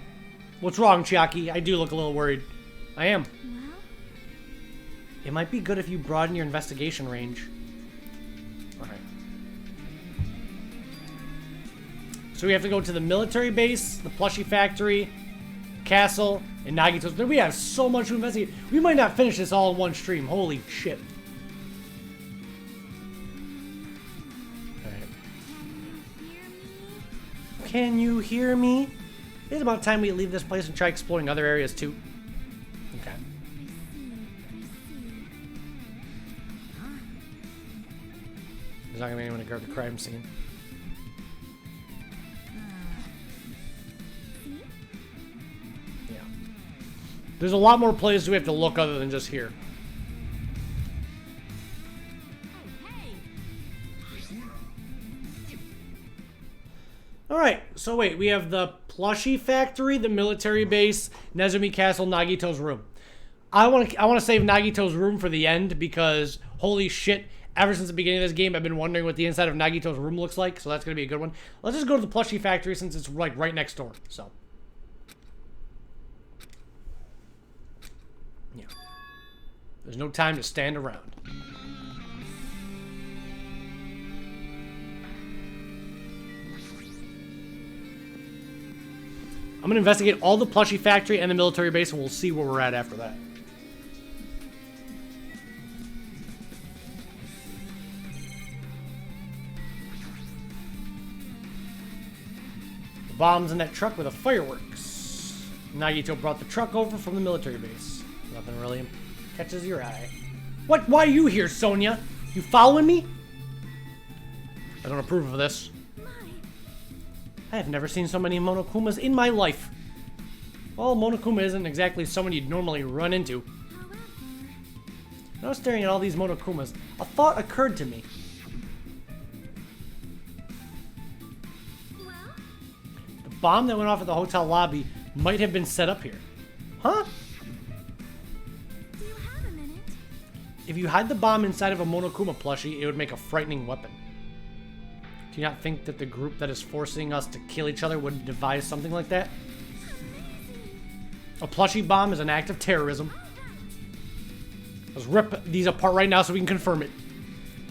What's wrong, Chiaki? I do look a little worried. I am. Well, It might be good if you broaden your investigation range. Alright. So we have to go to the military base, the plushie factory, castle, and Nagito's. We have so much to investigate. We might not finish this all in one stream. Holy shit. Alright. Can you hear me? It's about time we leave this place and try exploring other areas too. Okay. I see. There's not gonna be anyone to guard the crime scene. Yeah. There's a lot more places we have to look other than just here. Alright, so wait, we have the plushie factory, the military base, Nezumi Castle, Nagito's room. I want to save Nagito's room for the end because holy shit, ever since the beginning of this game I've been wondering what the inside of Nagito's room looks like, so that's going to be a good one. Let's just go to the plushie factory since it's like right next door. So yeah. There's no time to stand around. I'm going to investigate all the plushie factory and the military base, and we'll see where we're at after that. The bombs in that truck were the fireworks. Nagito brought the truck over from the military base. Nothing really catches your eye. What? Why are you here, Sonia? You following me? I don't approve of this. I have never seen so many Monokumas in my life. Well, Monokuma isn't exactly someone you'd normally run into. However, Now staring at all these Monokumas, a thought occurred to me. well, The bomb that went off at the hotel lobby might have been set up here. Huh? do you have a minute? If you hide the bomb inside of a Monokuma plushie, it would make a frightening weapon. Do you not think that the group that is forcing us to kill each other would devise something like that? A plushie bomb is an act of terrorism. Let's rip these apart right now so we can confirm it.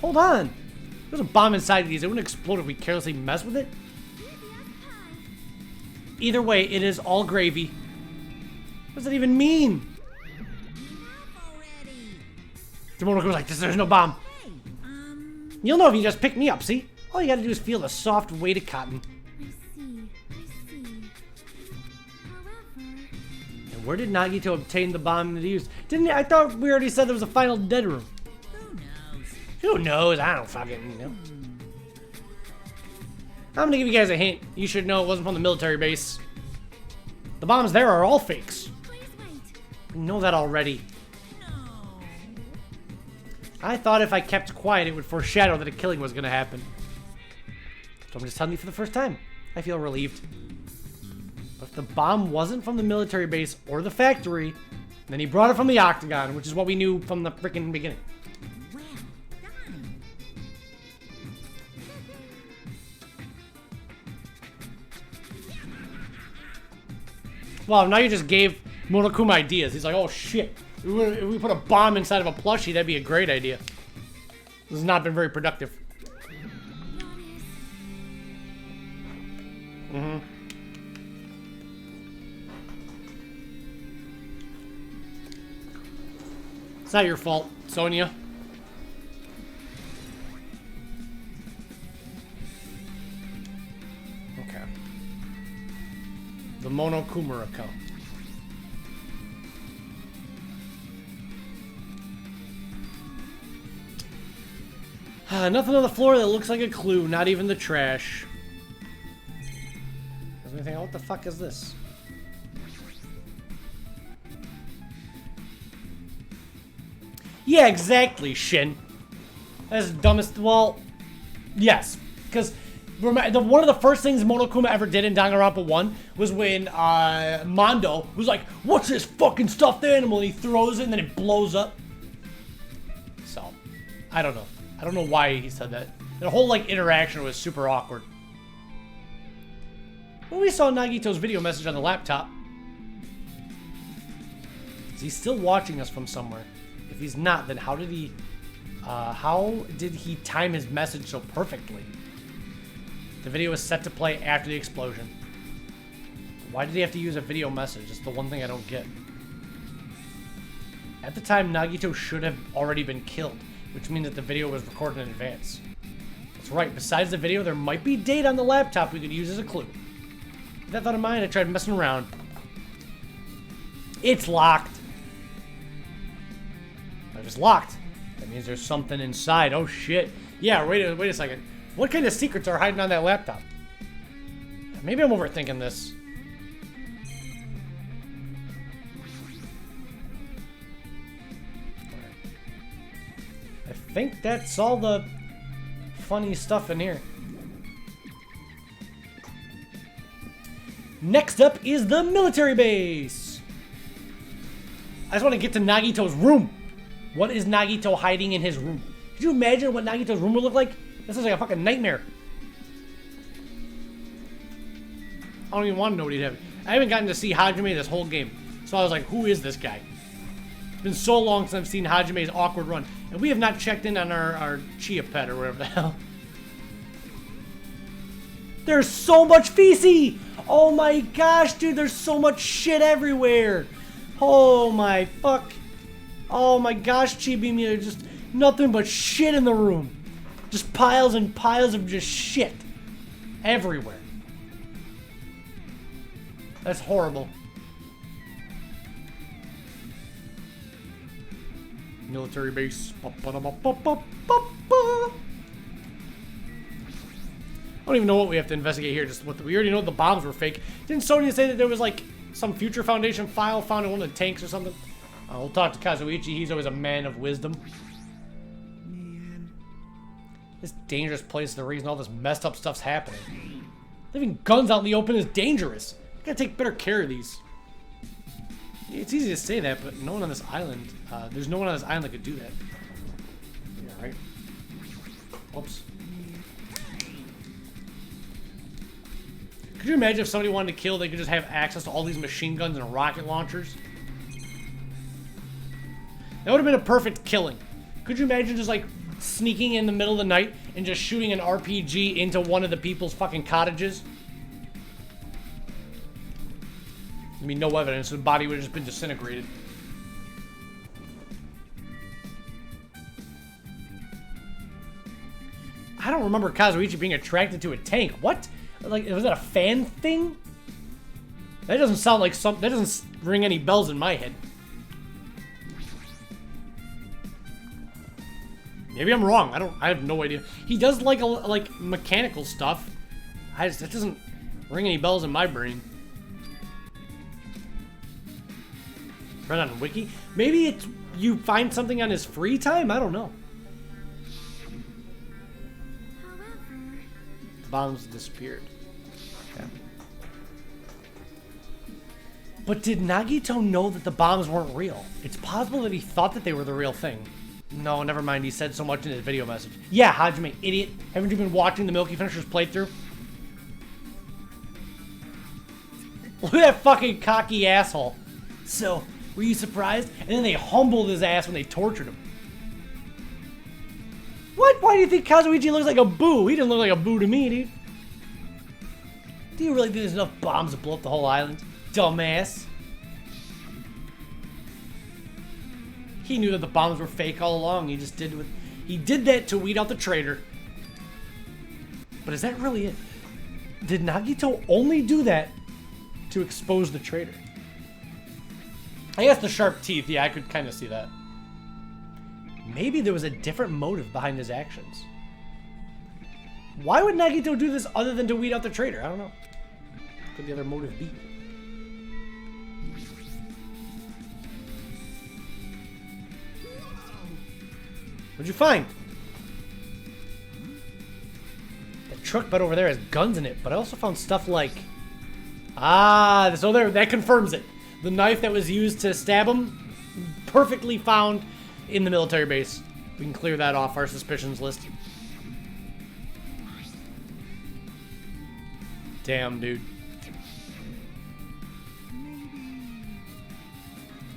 Hold on. There's a bomb inside of these. It wouldn't explode if we carelessly mess with it. Either way, it is all gravy. What does that even mean? The Monokuma's like, there's no bomb. You'll know if you just pick me up, see? All you gotta do is feel the soft weight of cotton. I see. However, And where did Nagito obtain the bomb that he used? Didn't he? I thought we already said there was a final dead room. Who knows? Who knows? I don't fucking know. I'm gonna give you guys a hint. You should know it wasn't from the military base. The bombs there are all fakes. please wait. We know that already. I thought if I kept quiet, it would foreshadow that a killing was going to happen. So I'm just telling you for the first time. I feel relieved. But if the bomb wasn't from the military base or the factory, then he brought it from the Octagon, which is what we knew from the freaking beginning. Well done. Well, now you just gave Monokuma ideas. He's like, oh shit. If we put a bomb inside of a plushie, that'd be a great idea. This has not been very productive. Mm-hmm. It's not your fault, Sonia. Okay. The Monokuma account. Nothing on the floor that looks like a clue, not even the trash. Doesn't anything. What the fuck is this? Yeah, exactly, Shin. That's the dumbest. Well, yes, because one of the first things Monokuma ever did in Danganronpa 1 was when Mondo was like, "What's this fucking stuffed animal?" And he throws it, and then it blows up. So, I don't know. I don't know why he said that. The whole, like, interaction was super awkward. Well, we saw Nagito's video message on the laptop. Is he still watching us from somewhere? If he's not, then how did he time his message so perfectly? The video was set to play after the explosion. Why did he have to use a video message? It's the one thing I don't get. At the time, Nagito should have already been killed, which means that the video was recorded in advance. That's right, besides the video, there might be data on the laptop we could use as a clue. With that thought in mind, I tried messing around. It's locked. If it's locked, that means there's something inside. Oh shit. Yeah, wait a second. What kind of secrets are hiding on that laptop? Maybe I'm overthinking this. I think that's all the funny stuff in here. Next up is the military base. I just want to get to Nagito's room. What is Nagito hiding in his room? Could you imagine what Nagito's room would look like? This is like a fucking nightmare. I don't even want to know what he'd have. I haven't gotten to see Hajime this whole game. So I was like, who is this guy? It's been so long since I've seen Hajime's awkward run. And we have not checked in on our Chia pet or whatever the hell. There's so much feces! Oh my gosh, dude, there's so much shit everywhere. Oh my fuck. Oh my gosh, Chibi, there's just nothing but shit in the room. Just piles and piles of just shit everywhere. That's horrible. Military base. I don't even know what we have to investigate here. Just what we already know the bombs were fake. Didn't Sonya say that there was like some Future Foundation file found in one of the tanks or something? We'll talk to Kazuichi. He's always a man of wisdom. Man. This dangerous place is the reason all this messed up stuff's happening. Leaving guns out in the open is dangerous. You gotta take better care of these. It's easy to say that, but no one on this island, there's no one on this island that could do that. Yeah, right? Oops. Could you imagine if somebody wanted to kill, they could just have access to all these machine guns and rocket launchers? That would have been a perfect killing. Could you imagine just like sneaking in the middle of the night and just shooting an RPG into one of the people's fucking cottages? I mean, no evidence. The body would have just been disintegrated. I don't remember Kazuichi being attracted to a tank. What? Like, was that a fan thing? That doesn't sound like some. That doesn't ring any bells in my head. Maybe I'm wrong. I have no idea. He does like mechanical stuff. That doesn't ring any bells in my brain. Read on Wiki. Maybe it's you find something on his free time. I don't know. bombs disappeared. Okay. But did Nagito know that the bombs weren't real? It's possible that he thought that they were the real thing. No, never mind. He said so much in his video message. Yeah, Hajime, idiot. Haven't you been watching the Milky Finishers playthrough? Look at that fucking cocky asshole. So, were you surprised? And then they humbled his ass when they tortured him. What? Why do you think Kazuichi looks like a boo? He didn't look like a boo to me, dude. Do you really think there's enough bombs to blow up the whole island? Dumbass. He knew that the bombs were fake all along. He just did he did that to weed out the traitor. But is that really it? Did Nagito only do that to expose the traitor? I guess the sharp teeth, yeah, I could kind of see that. Maybe there was a different motive behind his actions. Why would Nagito do this other than to weed out the traitor? I don't know. What could the other motive be? What'd you find? That truck bed over there has guns in it, but I also found stuff like... Ah, so there, that confirms it. The knife that was used to stab him, perfectly found in the military base. We can clear that off our suspicions list. Damn, dude.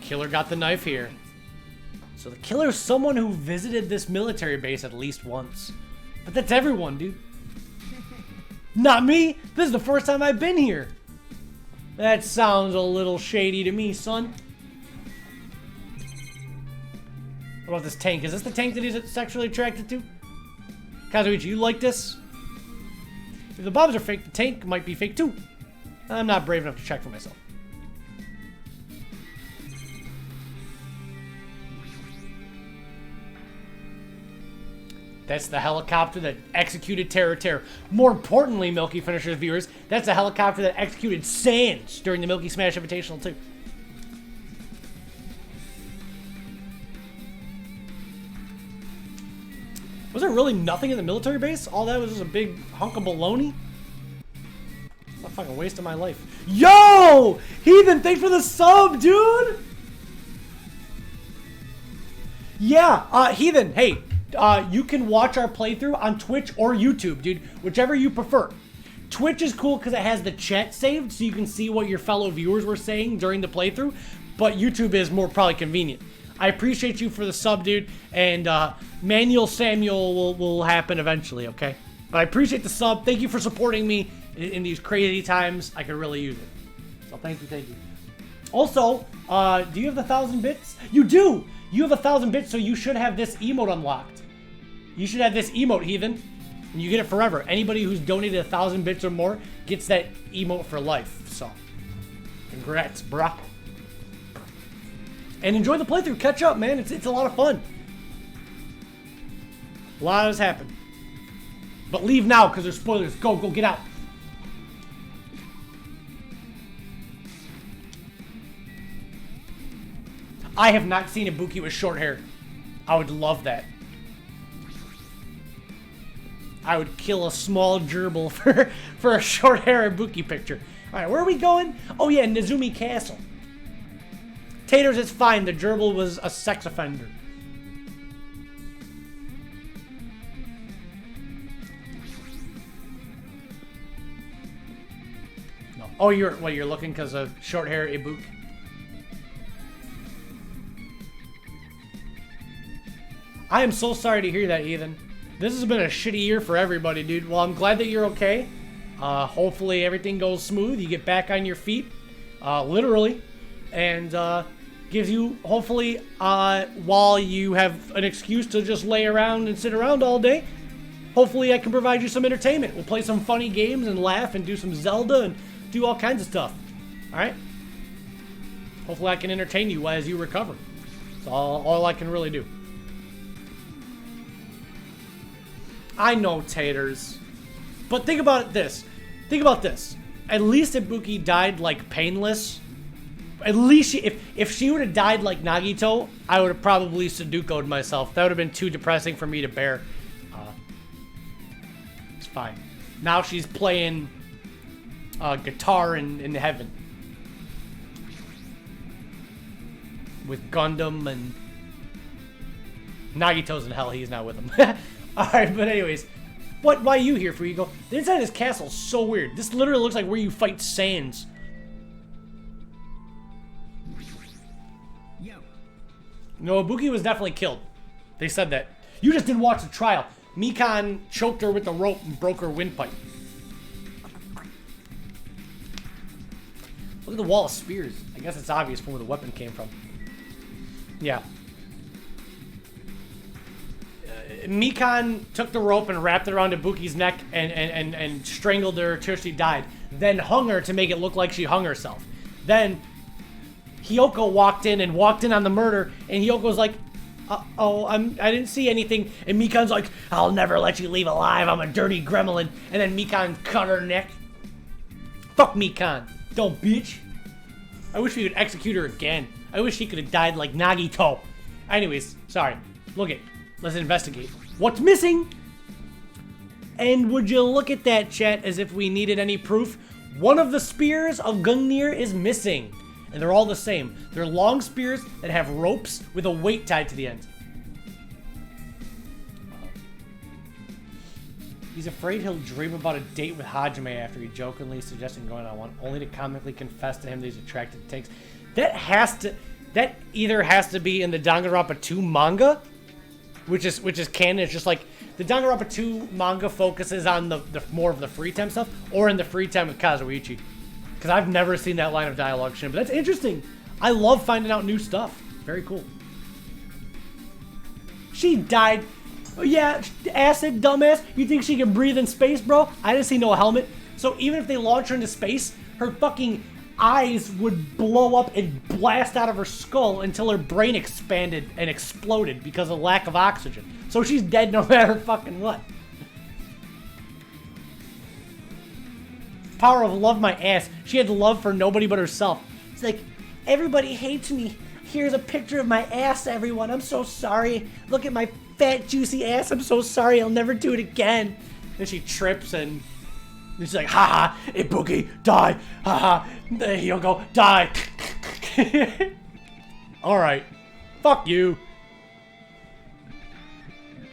Killer got the knife here. So the killer is someone who visited this military base at least once. But that's everyone, dude. Not me! This is the first time I've been here! That sounds a little shady to me, son. What about this tank? Is this the tank that he's sexually attracted to? Kazuichi, you like this? If the bombs are fake, the tank might be fake too. I'm not brave enough to check for myself. That's the helicopter that executed Terror. More importantly, Milky Finishers viewers, that's the helicopter that executed Sans during the Milky Smash Invitational 2. Was there really nothing in the military base? All that was just a big hunk of baloney? What a fucking waste of my life. Yo! Heathen, thanks for the sub, dude! Yeah, Heathen, hey. You can watch our playthrough on Twitch or YouTube, dude. Whichever you prefer. Twitch is cool because it has the chat saved, so you can see what your fellow viewers were saying during the playthrough. But YouTube is more probably convenient. I appreciate you for the sub, dude. And Manuel Samuel will happen eventually, okay? But I appreciate the sub. Thank you for supporting me in these crazy times. I could really use it. So thank you, thank you. Also, do you have the 1,000 bits? You do! You have 1,000 bits, so you should have this emote unlocked. You should have this emote, Heathen. And you get it forever. Anybody who's donated 1,000 bits or more gets that emote for life. So, congrats, bruh. And enjoy the playthrough. Catch up, man. It's a lot of fun. A lot has happened. But leave now, because there's spoilers. Go, get out. I have not seen Ibuki with short hair. I would love that. I would kill a small gerbil for a short hair Ibuki picture. Alright, where are we going? Oh yeah, Nezumi Castle. Taters, it's fine. The gerbil was a sex offender. No. Oh, you're looking because of short hair Ibuki? I am so sorry to hear that, Ethan. This has been a shitty year for everybody, dude. Well, I'm glad that you're okay. Hopefully everything goes smooth. You get back on your feet, literally, and gives you, hopefully, while you have an excuse to just lay around and sit around all day, hopefully I can provide you some entertainment. We'll play some funny games and laugh and do some Zelda and do all kinds of stuff. All right? Hopefully I can entertain you as you recover. That's all I can really do. I know, Taters. But think about this. Think about this. At least Ibuki died, like, painless. At least if she would have died like Nagito, I would have probably Sudoku'd myself. That would have been too depressing for me to bear. It's fine. Now she's playing guitar in heaven. With Gundam and Nagito's in hell. He's not with him. Alright, but anyways. Why are you here, Fuigo? The inside of this castle is so weird. This literally looks like where you fight Sans. Yo. No, Ibuki was definitely killed. They said that. You just didn't watch the trial. Mikan choked her with the rope and broke her windpipe. Look at the wall of spears. I guess it's obvious from where the weapon came from. Yeah. Mikan took the rope and wrapped it around Ibuki's neck and strangled her till she died. Then hung her to make it look like she hung herself. Then Hiyoko walked in on the murder, and Hiyoko's like, I didn't see anything. And Mikan's like, I'll never let you leave alive. I'm a dirty gremlin. And then Mikan cut her neck. Fuck Mikan. Don't bitch. I wish we could execute her again. I wish she could have died like Nagito. Anyways, sorry. Look it. Let's investigate. What's missing? And would you look at that, chat, as if we needed any proof? One of the spears of Gungnir is missing. And they're all the same. They're long spears that have ropes with a weight tied to the end. He's afraid he'll dream about a date with Hajime after he jokingly suggested going on one, only to comically confess to him that he's attracted to tanks. That either has to be in the Danganronpa 2 manga, which is canon. It's just like the Danganronpa 2 manga focuses on the more of the free time stuff, or in the free time with Kazuichi. Because I've never seen that line of dialogue, Shin, but that's interesting. I love finding out new stuff. Very cool. She died. Oh, yeah, acid, dumbass. You think she can breathe in space, bro? I didn't see no helmet. So even if they launch her into space, her fucking eyes would blow up and blast out of her skull until her brain expanded and exploded because of lack of oxygen. So she's dead no matter fucking what. Power of love my ass. She had love for nobody but herself. It's like, everybody hates me. Here's a picture of my ass, everyone. I'm so sorry. Look at my fat, juicy ass. I'm so sorry. I'll never do it again. Then she trips and she's like, haha, Ibuki, die. Haha, Hiyoko, die. Alright. Fuck you.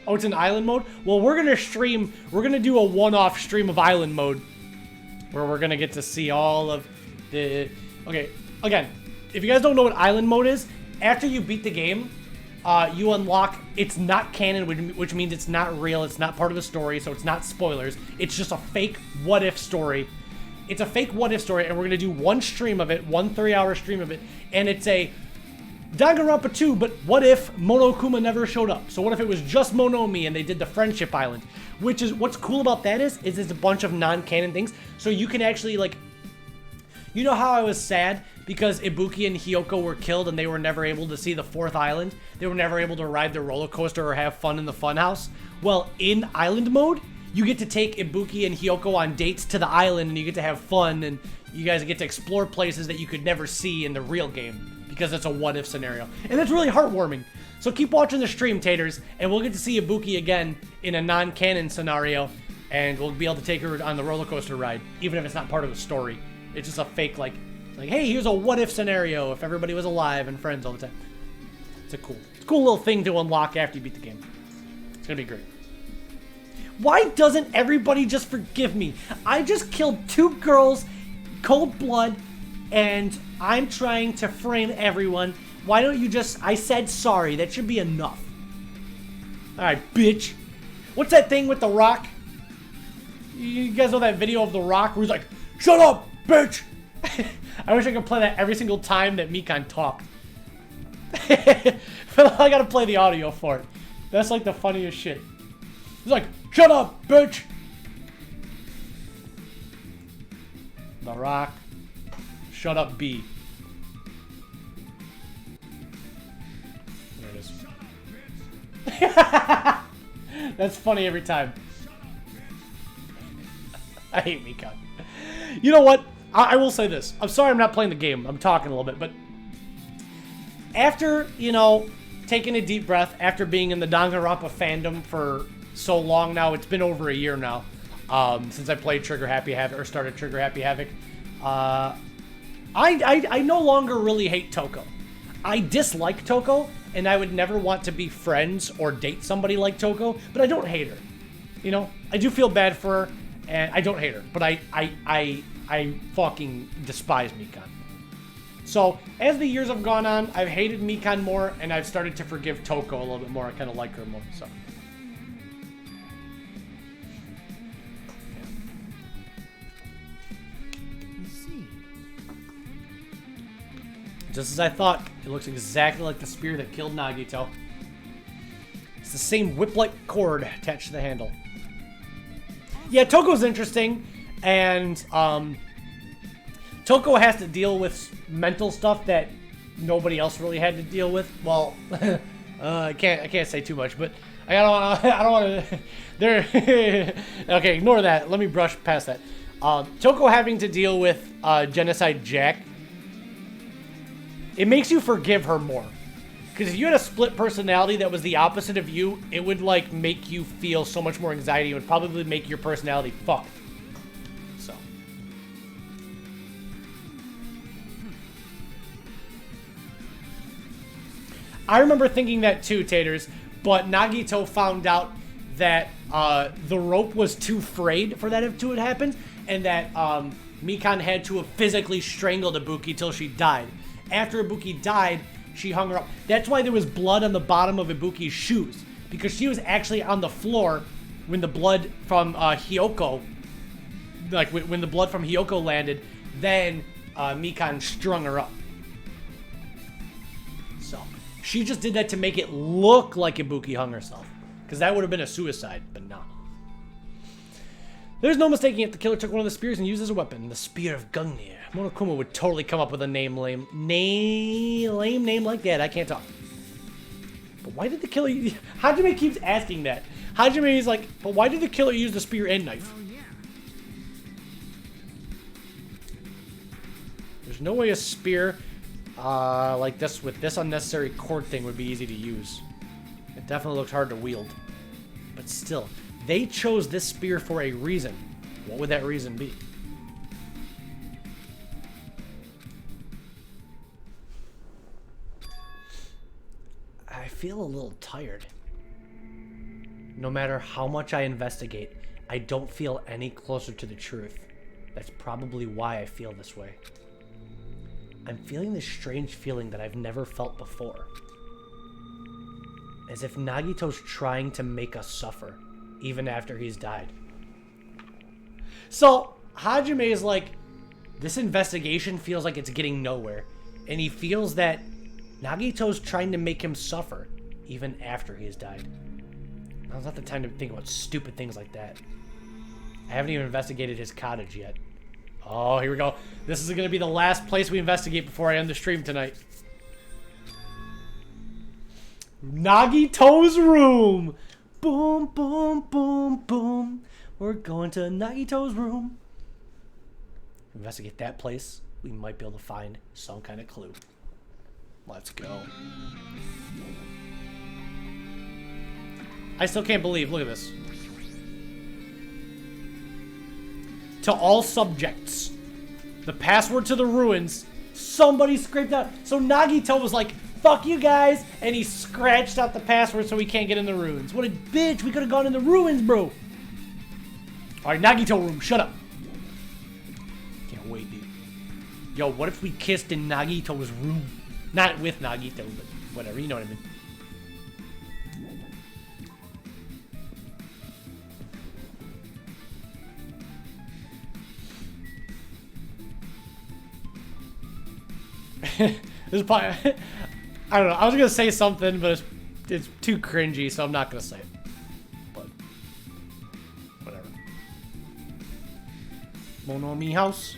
Oh, it's in island mode? Well, we're gonna do a one-off stream of island mode where we're gonna get to see all of the... Okay, again, if you guys don't know what island mode is, after you beat the game, you unlock... It's not canon, which means it's not real, it's not part of the story, so it's not spoilers. It's just a fake what-if story. It's a fake what-if story, and we're gonna do one stream of it, one 3-hour stream of it, and it's a Danganronpa 2, but what if Monokuma never showed up? So what if it was just Monomi and they did the Friendship Island? Which is, what's cool about that is it's a bunch of non-canon things, so you can actually, like... You know how I was sad because Ibuki and Hiyoko were killed and they were never able to see the 4th island? They were never able to ride the roller coaster or have fun in the funhouse? Well, in island mode, you get to take Ibuki and Hiyoko on dates to the island and you get to have fun and you guys get to explore places that you could never see in the real game because it's a what-if scenario. And that's really heartwarming. So keep watching the stream, taters, and we'll get to see Ibuki again in a non-canon scenario and we'll be able to take her on the roller coaster ride, even if it's not part of the story. It's just a fake, like, hey, here's a what-if scenario if everybody was alive and friends all the time. It's a cool little thing to unlock after you beat the game. It's gonna be great. Why doesn't everybody just forgive me? I just killed 2 girls, cold blood, and I'm trying to frame everyone. Why don't you just... I said sorry. That should be enough. Alright, bitch. What's that thing with The Rock? You guys know that video of The Rock where he's like, shut up, bitch! I wish I could play that every single time that Mikan talked. But I gotta play the audio for it. That's like the funniest shit. He's like, shut up, bitch! The Rock. Shut up, B. There it is. That's funny every time. I hate Mikan. You know what? I will say this. I'm sorry I'm not playing the game. I'm talking a little bit, but after, you know, taking a deep breath, after being in the Danganronpa fandom for so long now, it's been over a year now, since I played Trigger Happy Havoc or started Trigger Happy Havoc. I no longer really hate Toko. I dislike Toko, and I would never want to be friends or date somebody like Toko, but I don't hate her. You know, I do feel bad for her, and I don't hate her, but I fucking despise Mikan. So, as the years have gone on, I've hated Mikan more, and I've started to forgive Toko a little bit more. I kind of like her more, so. Just as I thought, it looks exactly like the spear that killed Nagito. It's the same whip-like cord attached to the handle. Yeah, Toko's interesting, and Toko has to deal with mental stuff that nobody else really had to deal with. Well, I can't say too much, but I don't want to. There. Okay, ignore that. Let me brush past that. Toko having to deal with Genocide Jack. It makes you forgive her more. Because if you had a split personality that was the opposite of you, it would, like, make you feel so much more anxiety. It would probably make your personality fucked. So. I remember thinking that too, Taters. But Nagito found out that the rope was too frayed for that to have happened. And that Mikan had to have physically strangled Ibuki till she died. After Ibuki died, she hung her up. That's why there was blood on the bottom of Ibuki's shoes. Because she was actually on the floor when the blood from Hyoko, like when the blood from Hyoko landed, then Mikan strung her up. So, she just did that to make it look like Ibuki hung herself. Because that would have been a suicide, but no. There's no mistaking it. The killer took one of the spears and used it as a weapon. The Spear of Gungnir. Monokuma would totally come up with a lame name like that. I can't talk. But why did the killer... Hajime keeps asking that. Hajime is like, but why did the killer use the spear and knife? There's no way a spear like this with this unnecessary cord thing would be easy to use. It definitely looks hard to wield. But still, they chose this spear for a reason. What would that reason be? I feel a little tired. No matter how much I investigate, I don't feel any closer to the truth. That's probably why I feel this way. I'm feeling this strange feeling that I've never felt before. As if Nagito's trying to make us suffer, even after he's died. So, Hajime is like, this investigation feels like it's getting nowhere. And he feels that Nagito's trying to make him suffer, even after he's died. Now's not the time to think about stupid things like that. I haven't even investigated his cottage yet. Oh, here we go. This is going to be the last place we investigate before I end the stream tonight. Nagito's room! Boom, boom, boom, boom. We're going to Nagito's room. Investigate that place. We might be able to find some kind of clue. Let's go. I still can't believe. Look at this. To all subjects. The password to the ruins. Somebody scraped out. So Nagito was like, fuck you guys. And he scratched out the password so we can't get in the ruins. What a bitch. We could have gone in the ruins, bro. Alright, Nagito room. Shut up. Can't wait, dude. Yo, what if we kissed in Nagito's room? Not with Nagito, but whatever. You know what I mean. This is probably, I don't know. I was gonna say something, but it's too cringy, so I'm not gonna say it. But whatever. Monomi house.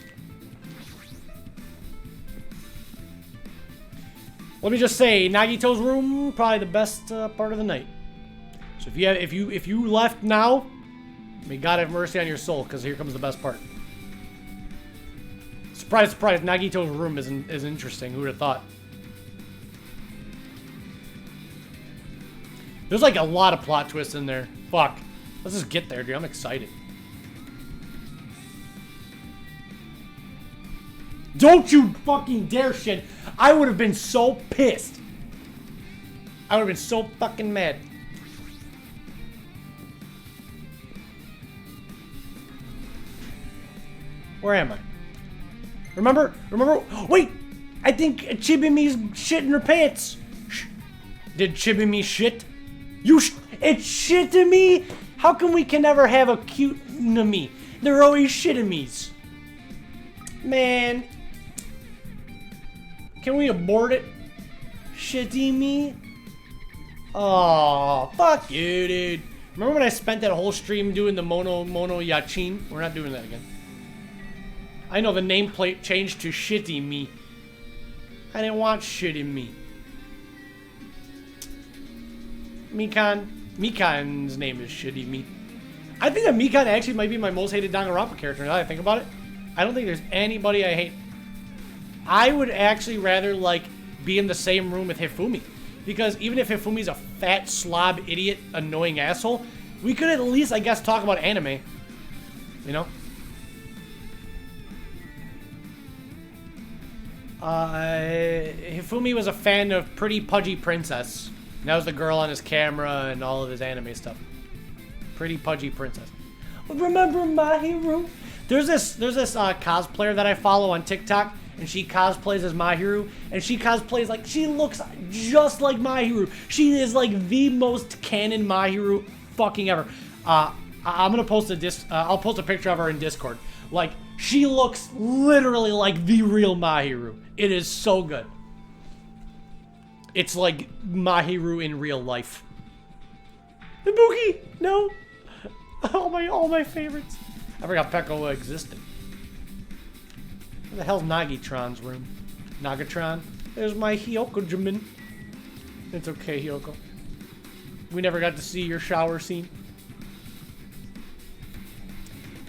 Let me just say, Nagito's room probably the best part of the night. So if you left now, may God have mercy on your soul, because here comes the best part. Surprise, surprise, Nagito's room is interesting. Who would have thought? There's like a lot of plot twists in there. Fuck. Let's just get there, dude. I'm excited. Don't you fucking dare, Shin. I would have been so pissed. I would have been so fucking mad. Where am I? Remember? Wait! I think Chibimi's shitting her pants. Did Chibimi shit? It's shitting me? How come we can never have a cute me? They're always shitting me's. Man. Can we abort it? Shitty me? Oh, fuck you, dude. Remember when I spent that whole stream doing the Mono Yachin? We're not doing that again. I know the nameplate changed to Shitty Me. I didn't want Shitty Me. Mikan's name is Shitty Me. I think that Mikan actually might be my most hated Danganronpa character now that I think about it. I don't think there's anybody I hate. I would actually rather, like, be in the same room with Hifumi. Because even if Hifumi's a fat, slob, idiot, annoying asshole, we could at least, I guess, talk about anime. You know? Hifumi was a fan of Pretty Pudgy Princess. And that was the girl on his camera and all of his anime stuff. Pretty Pudgy Princess. Remember My Hero? There's this cosplayer that I follow on TikTok, and she cosplays as Mahiru, and she cosplays like, she looks just like Mahiru. She is like the most canon Mahiru fucking ever. I'm gonna post I'll post a picture of her in Discord. Like, she looks literally like the real Mahiru. It is so good. It's like Mahiru in real life. The Boogie! No! All my favorites. I forgot Pekko existed. Where the hell's Nagitron's room? Nagatron? There's my Hyoko-jimin. It's okay, Hyoko. We never got to see your shower scene.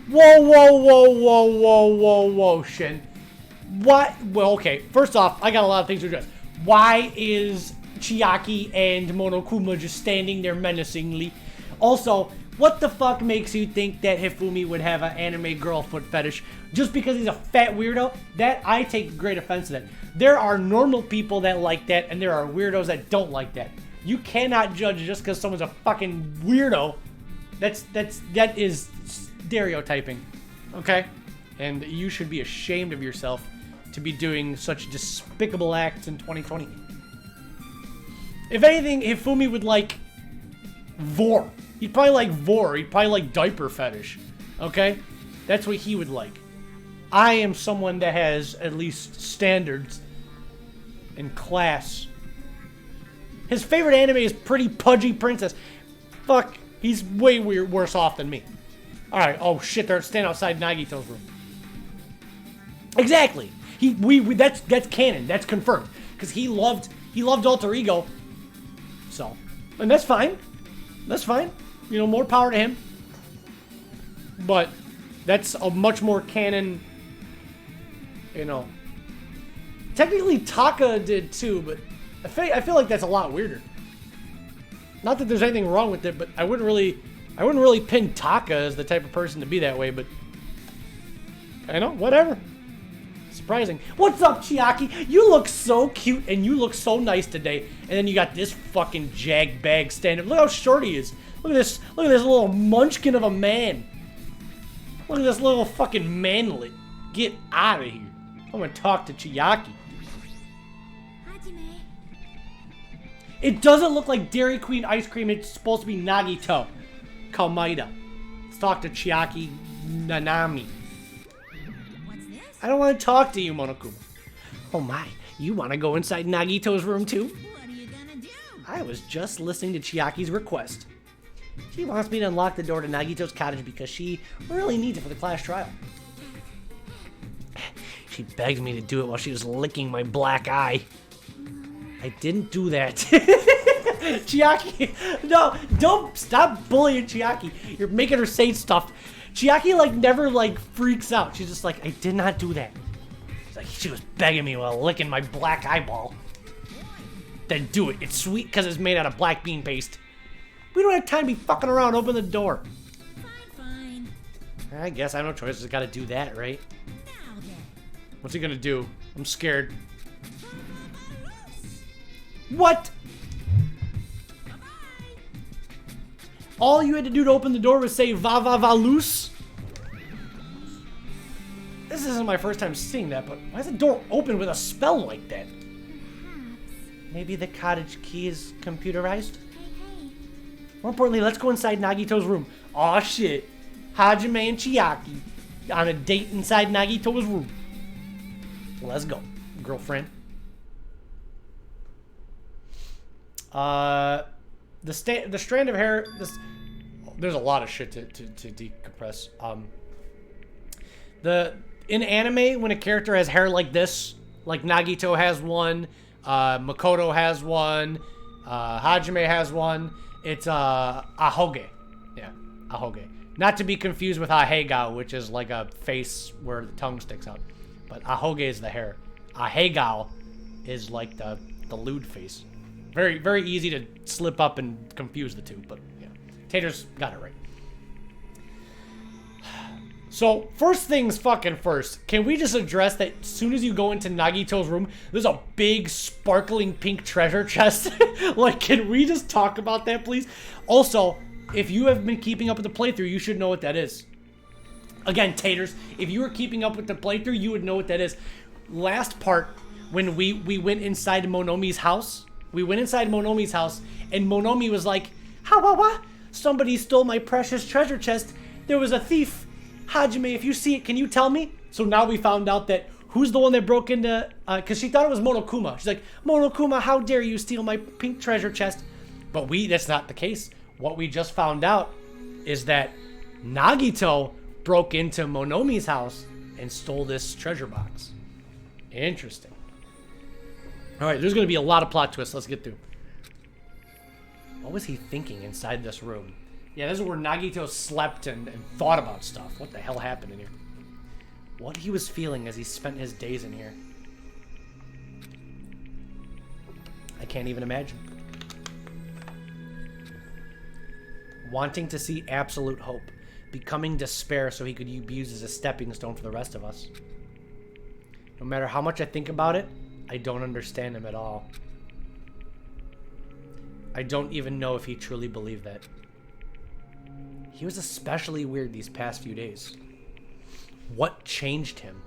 Whoa, Shin. What? Well, okay. First off, I got a lot of things to address. Why is Chiaki and Monokuma just standing there menacingly? Also, what the fuck makes you think that Hifumi would have an anime girl foot fetish? Just because he's a fat weirdo? That, I take great offense to that. There are normal people that like that, and there are weirdos that don't like that. You cannot judge just because someone's a fucking weirdo. That is stereotyping, okay? And you should be ashamed of yourself to be doing such despicable acts in 2020. If anything, Hifumi would like Vor. He'd probably like Vor. He'd probably like diaper fetish, okay? That's what he would like. I am someone that has at least standards and class. His favorite anime is Pretty Pudgy Princess. Fuck, he's way worse off than me. Alright, oh shit, they're standing outside Nagito's room. Exactly. That's canon. That's confirmed. Because he loved Alter Ego. So, and that's fine. That's fine. You know, more power to him. But that's a much more canon, you know. Technically Taka did too, but I feel like that's a lot weirder. Not that there's anything wrong with it, but I wouldn't really pin Taka as the type of person to be that way, but I know, whatever. Surprising. What's up, Chiaki? You look so cute and you look so nice today. And then you got this fucking jag bag standing. Look how short he is. Look at this little munchkin of a man. Look at this little fucking manlet. Get out of here. I'm gonna talk to Chiaki. Hajime. It doesn't look like Dairy Queen ice cream. It's supposed to be Nagito. Kalmaida. Let's talk to Chiaki Nanami. What's this? I don't want to talk to you, Monokuma. Oh my, you want to go inside Nagito's room too? What are you gonna do? I was just listening to Chiaki's request. She wants me to unlock the door to Nagito's cottage because she really needs it for the class trial. She begged me to do it while she was licking my black eye. I didn't do that. Chiaki, no, don't stop bullying Chiaki. You're making her say stuff. Chiaki, like, never, like, freaks out. She's just like, I did not do that. She's like, she was begging me while licking my black eyeball. Then do it. It's sweet because it's made out of black bean paste. We don't have time to be fucking around. Open the door. Fine. I guess I have no choice. Just gotta do that, right? Now then. What's he gonna do? I'm scared. What? All you had to do to open the door was say va va va loose? This isn't my first time seeing that, but why is the door open with a spell like that? Maybe the cottage key is computerized? More importantly, let's go inside Nagito's room. Aw shit. Hajime and Chiaki on a date inside Nagito's room. Let's go, girlfriend. The strand of hair. There's a lot of shit to decompress. In anime, when a character has hair like this, like Nagito has one, Makoto has one, Hajime has one. It's ahoge. Yeah, ahoge. Not to be confused with ahegao, which is like a face where the tongue sticks out. But ahoge is the hair. Ahegao is like the lewd face. Very, very easy to slip up and confuse the two, but yeah. Tater's got it right. So, first things fucking first. Can we just address that as soon as you go into Nagito's room, there's a big sparkling pink treasure chest? Like, can we just talk about that, please? Also, if you have been keeping up with the playthrough, you should know what that is. Again, Taters, if you were keeping up with the playthrough, you would know what that is. Last part, when we went inside Monomi's house, and Monomi was like, what? Somebody stole my precious treasure chest. There was a thief. Hajime, if you see it, can you tell me? So now we found out that who's the one that broke into, because she thought it was Monokuma. She's like, Monokuma, how dare you steal my pink treasure chest? But that's not the case. What we just found out is that Nagito broke into Monomi's house and stole this treasure box. Interesting. All right, there's going to be a lot of plot twists. Let's get through. What was he thinking inside this room? Yeah, this is where Nagito slept and thought about stuff. What the hell happened in here? What he was feeling as he spent his days in here. I can't even imagine. Wanting to see absolute hope. Becoming despair so he could be used as a stepping stone for the rest of us. No matter how much I think about it, I don't understand him at all. I don't even know if he truly believed that. He was especially weird these past few days. What changed him?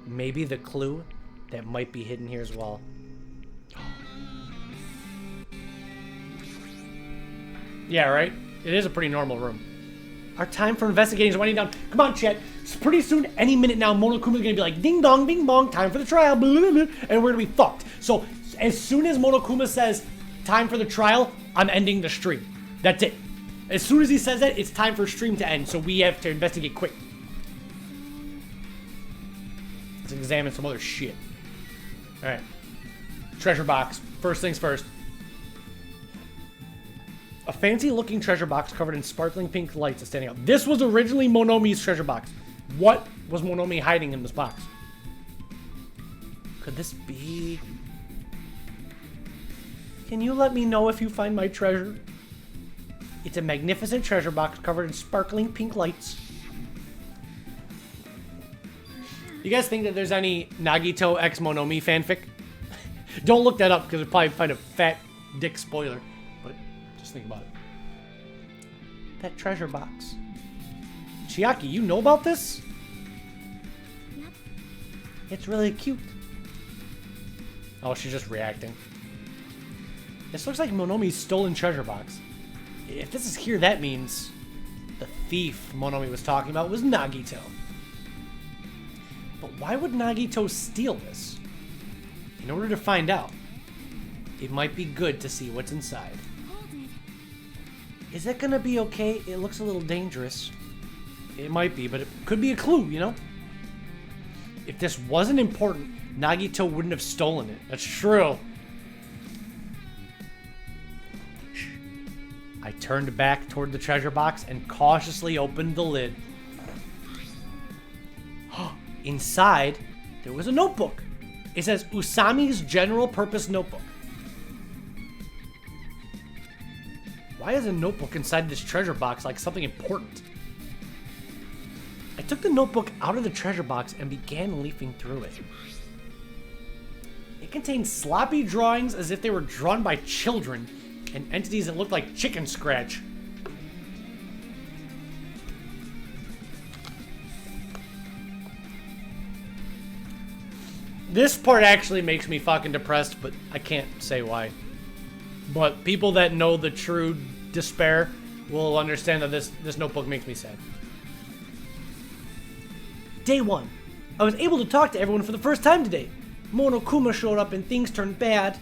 Maybe the clue that might be hidden here as well. Yeah, right? It is a pretty normal room. Our time for investigating is winding down. Come on, chat. So pretty soon, any minute now, Monokuma's gonna be like, ding dong, bing bong, time for the trial, blah, blah, blah, and we're gonna be fucked. So as soon as Monokuma says, time for the trial, I'm ending the stream. That's it. As soon as he says that, it's time for stream to end, so we have to investigate quick. Let's examine some other shit. Alright. Treasure box. First things first. A fancy-looking treasure box covered in sparkling pink lights is standing out. This was originally Monomi's treasure box. What was Monomi hiding in this box? Could this be... Can you let me know if you find my treasure? It's a magnificent treasure box covered in sparkling pink lights. You guys think that there's any Nagito x Monomi fanfic? Don't look that up because you'll probably find a fat dick spoiler. But just think about it. That treasure box. Chiaki, you know about this? Yep. It's really cute. Oh, she's just reacting. This looks like Monomi's stolen treasure box. If this is here, that means the thief Monomi was talking about was Nagito. But why would Nagito steal this? In order to find out, it might be good to see what's inside. Hold it. Is it gonna be okay? It looks a little dangerous. It might be, but it could be a clue, you know? If this wasn't important, Nagito wouldn't have stolen it. That's true. I turned back toward the treasure box and cautiously opened the lid. Inside, there was a notebook. It says Usami's General Purpose Notebook. Why is a notebook inside this treasure box like something important? I took the notebook out of the treasure box and began leafing through it. It contained sloppy drawings as if they were drawn by children and entities that looked like chicken scratch. This part actually makes me fucking depressed, but I can't say why. But people that know the true despair will understand that this notebook makes me sad. Day 1. I was able to talk to everyone for the first time today. Monokuma showed up and things turned bad.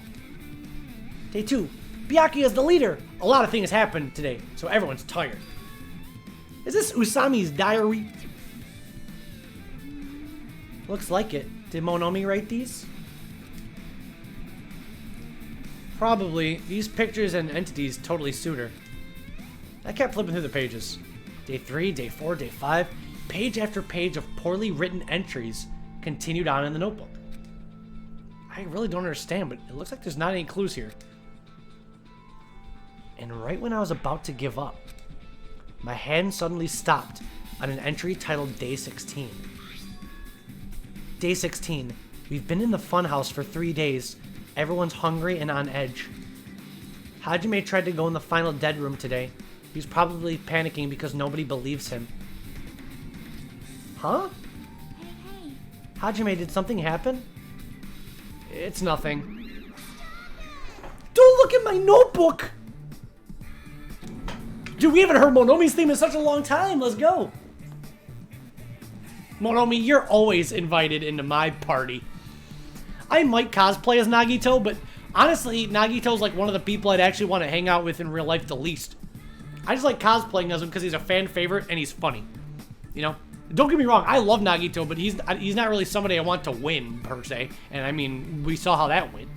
Day 2. Byakuya is the leader. A lot of things happened today, so everyone's tired. Is this Usami's diary? Looks like it. Did Monomi write these? Probably. These pictures and entities totally suit her. I kept flipping through the pages. Day 3, day 4, day 5. Page after page of poorly written entries continued on in the notebook. I really don't understand, but it looks like there's not any clues here. And right when I was about to give up, my hand suddenly stopped on an entry titled Day 16. Day 16. We've been in the funhouse for 3 days. Everyone's hungry and on edge. Hajime tried to go in the final dead room today. He's probably panicking because nobody believes him. Huh? Hey. Hajime, did something happen? It's nothing. Don't look at my notebook! Dude, we haven't heard Monomi's theme in such a long time. Let's go. Monomi, you're always invited into my party. I might cosplay as Nagito, but honestly, Nagito's like one of the people I'd actually want to hang out with in real life the least. I just like cosplaying as him because he's a fan favorite and he's funny. You know? Don't get me wrong, I love Nagito, but he's not really somebody I want to win, per se. And I mean, we saw how that went.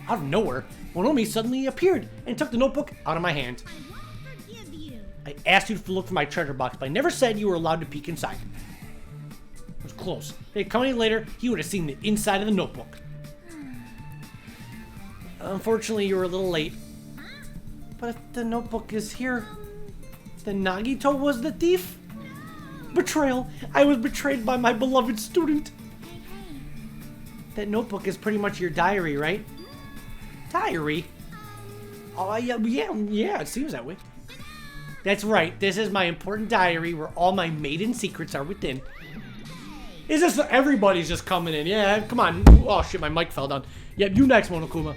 Out of nowhere, Monomi suddenly appeared and took the notebook out of my hand. I won't forgive you. I asked you to look for my treasure box, but I never said you were allowed to peek inside. It was close. If they had come any later, he would have seen the inside of the notebook. Unfortunately, you were a little late. But if the notebook is here, then Nagito was the thief? Betrayal. I was betrayed by my beloved student. Hey. That notebook is pretty much your diary, right? Diary? Oh, yeah, it seems that way. That's right. This is my important diary where all my maiden secrets are within. Is this everybody's just coming in? Yeah, come on. Oh, shit, my mic fell down. Yep, you next, Monokuma.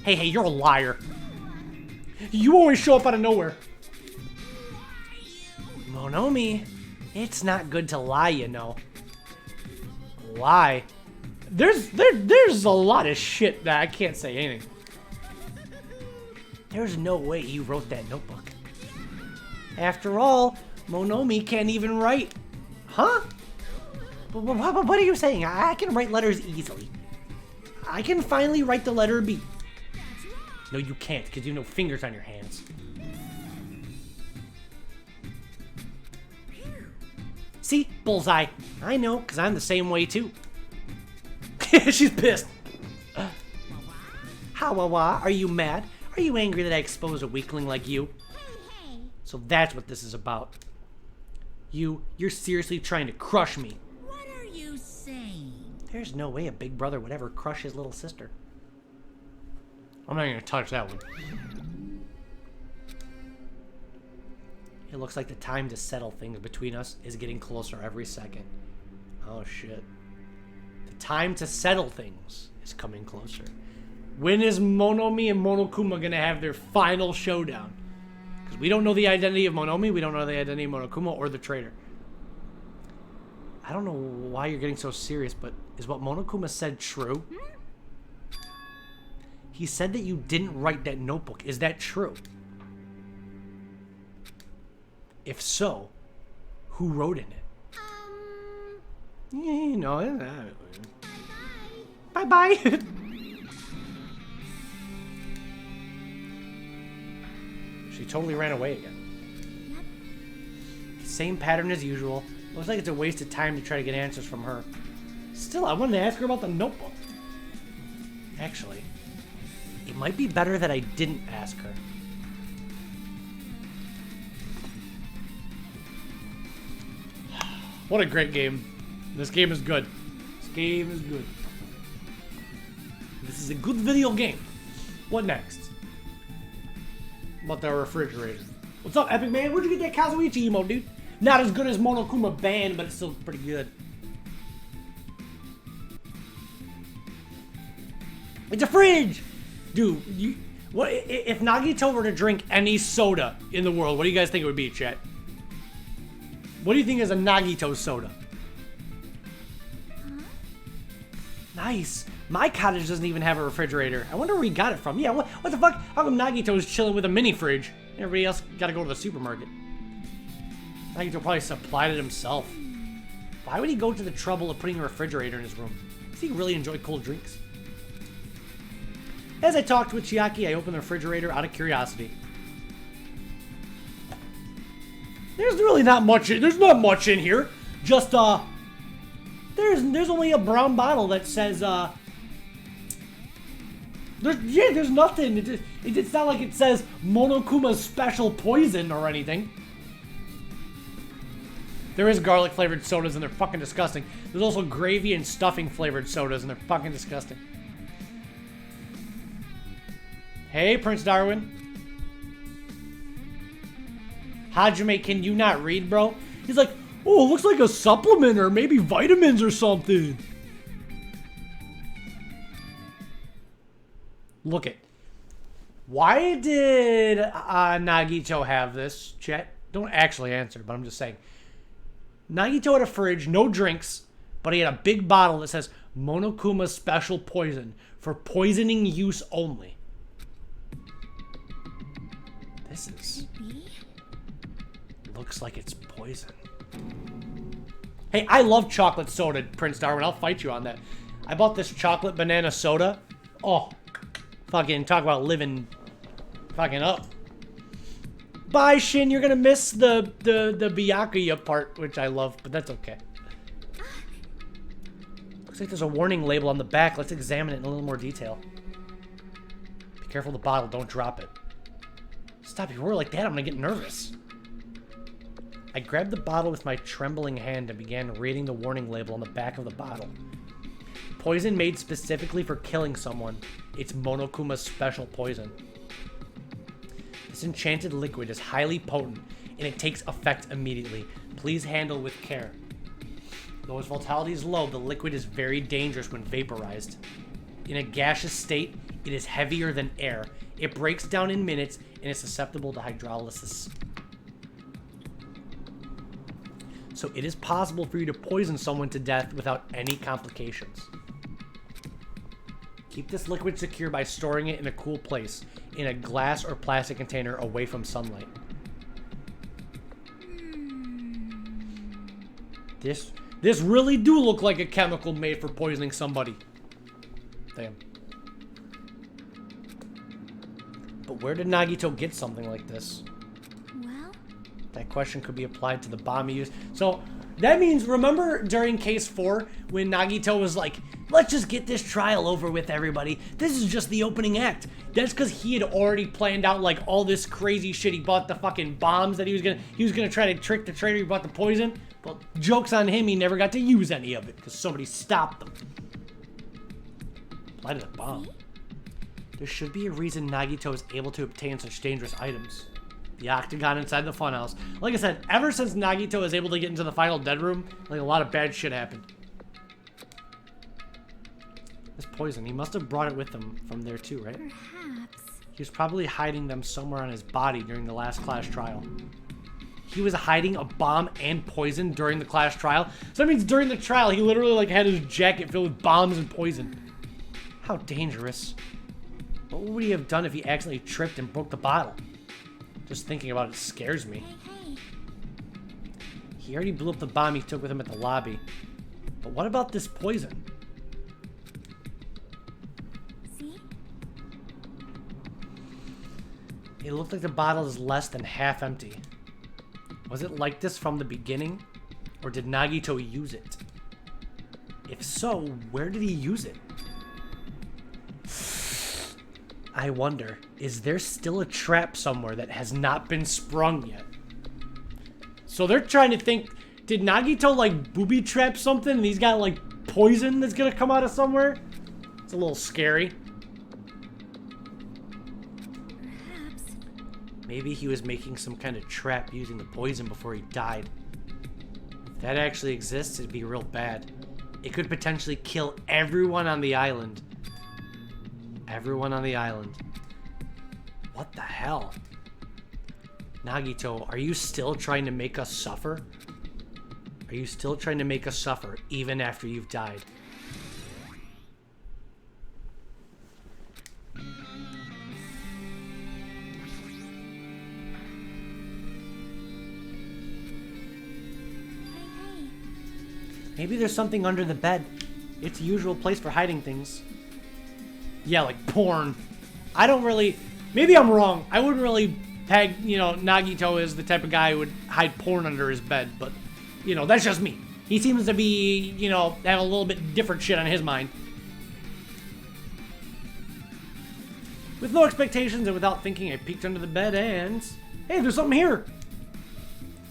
Hey, you're a liar. You always show up out of nowhere. Monomi, it's not good to lie, you know. Lie? There's a lot of shit that I can't say anything. There's no way you wrote that notebook. After all, Monomi can't even write. Huh? What are you saying? I can write letters easily. I can finally write the letter B. No, you can't, because you have no fingers on your hands. See? Bullseye. I know, because I'm the same way, too. She's pissed. How, are you mad? Are you angry that I exposed a weakling like you? Hey. So that's what this is about. You're seriously trying to crush me. What are you saying? There's no way a big brother would ever crush his little sister. I'm not gonna touch that one. It looks like the time to settle things between us is getting closer every second. Oh shit. The time to settle things is coming closer. When is Monomi and Monokuma gonna have their final showdown? Because we don't know the identity of Monomi, we don't know the identity of Monokuma or the traitor. I don't know why you're getting so serious, but is what Monokuma said true? He said that you didn't write that notebook. Is that true? If so, who wrote in it? Yeah, you know. Bye-bye. She totally ran away again. Yep. Same pattern as usual. Looks like it's a waste of time to try to get answers from her. Still, I wanted to ask her about the notebook. Actually, it might be better that I didn't ask her. What a great game. This game is good. This game is good. This is a good video game. What next? About the refrigerator. What's up, Epic Man? Where'd you get that Kazuichi emote, dude? Not as good as Monokuma Band, but it's still pretty good. It's a fridge! Dude, what if Nagito were to drink any soda in the world, what do you guys think it would be, chat? What do you think is a Nagito soda? Nice. My cottage doesn't even have a refrigerator. I wonder where he got it from. Yeah, what the fuck? How come Nagito is chilling with a mini fridge? Everybody else gotta go to the supermarket. Nagito probably supplied it himself. Why would he go to the trouble of putting a refrigerator in his room? Does he really enjoy cold drinks? As I talked with Chiaki, I opened the refrigerator out of curiosity. There's really not much. There's not much in here. Just there's only a brown bottle that says there's nothing. It's not like it says Monokuma's special poison or anything. There is garlic flavored sodas and they're fucking disgusting. There's also gravy and stuffing flavored sodas and they're fucking disgusting. Hey, Prince Darwin. Hajime, can you not read, bro? He's like, oh, it looks like a supplement or maybe vitamins or something. Look it. Why did Nagito have this, chat? Don't actually answer, but I'm just saying. Nagito had a fridge, no drinks, but he had a big bottle that says Monokuma's special poison for poisoning use only. This is... looks like it's poison. Hey, I love chocolate soda, Prince Darwin. I'll fight you on that. I bought this chocolate banana soda. Oh, fucking talk about living fucking up. Bye, Shin. You're gonna miss the Byakuya part, which I love, but that's okay. Looks like there's a warning label on the back. Let's examine it in a little more detail. Be careful of the bottle. Don't drop it. Stop, if you roar like that, I'm gonna get nervous. I grabbed the bottle with my trembling hand and began reading the warning label on the back of the bottle. Poison made specifically for killing someone. It's Monokuma's special poison. This enchanted liquid is highly potent, and it takes effect immediately. Please handle with care. Though its vitality is low, the liquid is very dangerous when vaporized. In a gaseous state, it is heavier than air. It breaks down in minutes and is susceptible to hydrolysis. So it is possible for you to poison someone to death without any complications. Keep this liquid secure by storing it in a cool place, in a glass or plastic container away from sunlight. This really do look like a chemical made for poisoning somebody. Damn. But where did Nagito get something like this? Well, that question could be applied to the bomb he used. So that means, remember during case 4 when Nagito was like, let's just get this trial over with, everybody. This is just the opening act. That's because he had already planned out like all this crazy shit. He bought the fucking bombs that he was gonna try to trick the traitor. He bought the poison. Well, joke's on him, he never got to use any of it because somebody stopped them. Lighted a bomb. There should be a reason Nagito is able to obtain such dangerous items. The octagon inside the funhouse. Like I said, ever since Nagito was able to get into the final dead room, like a lot of bad shit happened. This poison, he must have brought it with him from there too, right? perhaps. He was probably hiding them somewhere on his body during the last class trial. He was hiding a bomb and poison during the class trial. So that means during the trial, he literally like had his jacket filled with bombs and poison. How dangerous. What would he have done if he accidentally tripped and broke the bottle? Just thinking about it scares me. Hey, He already blew up the bomb he took with him at the lobby. But what about this poison? see? It looked like the bottle is less than half empty. Was it like this from the beginning? Or did Nagito use it? If so, where did he use it? I wonder, is there still a trap somewhere that has not been sprung yet? So they're trying to think, Did Nagito, like, booby trap something and he's got, like, poison that's gonna come out of somewhere? It's a little scary. Perhaps. Maybe he was making some kind of trap using the poison before he died. If that actually exists, it'd be real bad. It could potentially kill everyone on the island. Everyone on the island. What the hell? Nagito, are you still trying to make us suffer? Are you still trying to make us suffer even after you've died? Maybe there's something under the bed. It's the usual place for hiding things. Yeah, like porn. I don't really... Maybe I'm wrong. I wouldn't really peg, you know, Nagito as the type of guy who would hide porn under his bed, but, you know, that's just me. He seems to be, you know, have a little bit different shit on his mind. With no expectations and without thinking, I peeked under the bed and... Hey, there's something here!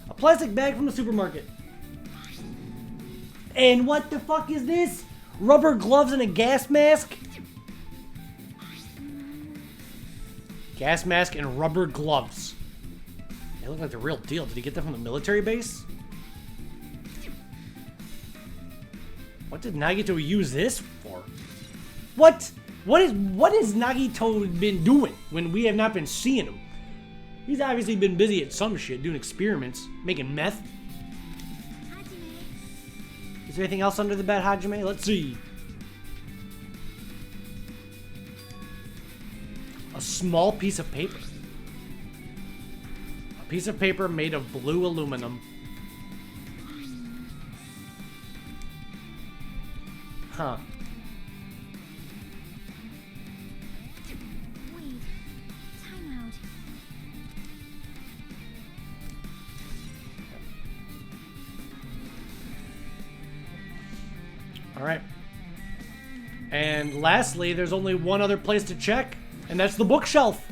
A plastic bag from the supermarket. And what the fuck is this? Rubber gloves and a gas mask? Gas mask and rubber gloves. They look like the real deal. Did he get them from the military base? What did Nagito use this for? What? What has Nagito been doing when we have not been seeing him? He's obviously been busy at some shit, doing experiments, making meth. Is there anything else under the bed, Hajime? Let's see. A small piece of paper. A piece of paper made of blue aluminum. Huh. Wait. Time out. All right. And lastly, there's only one other place to check, and that's the bookshelf.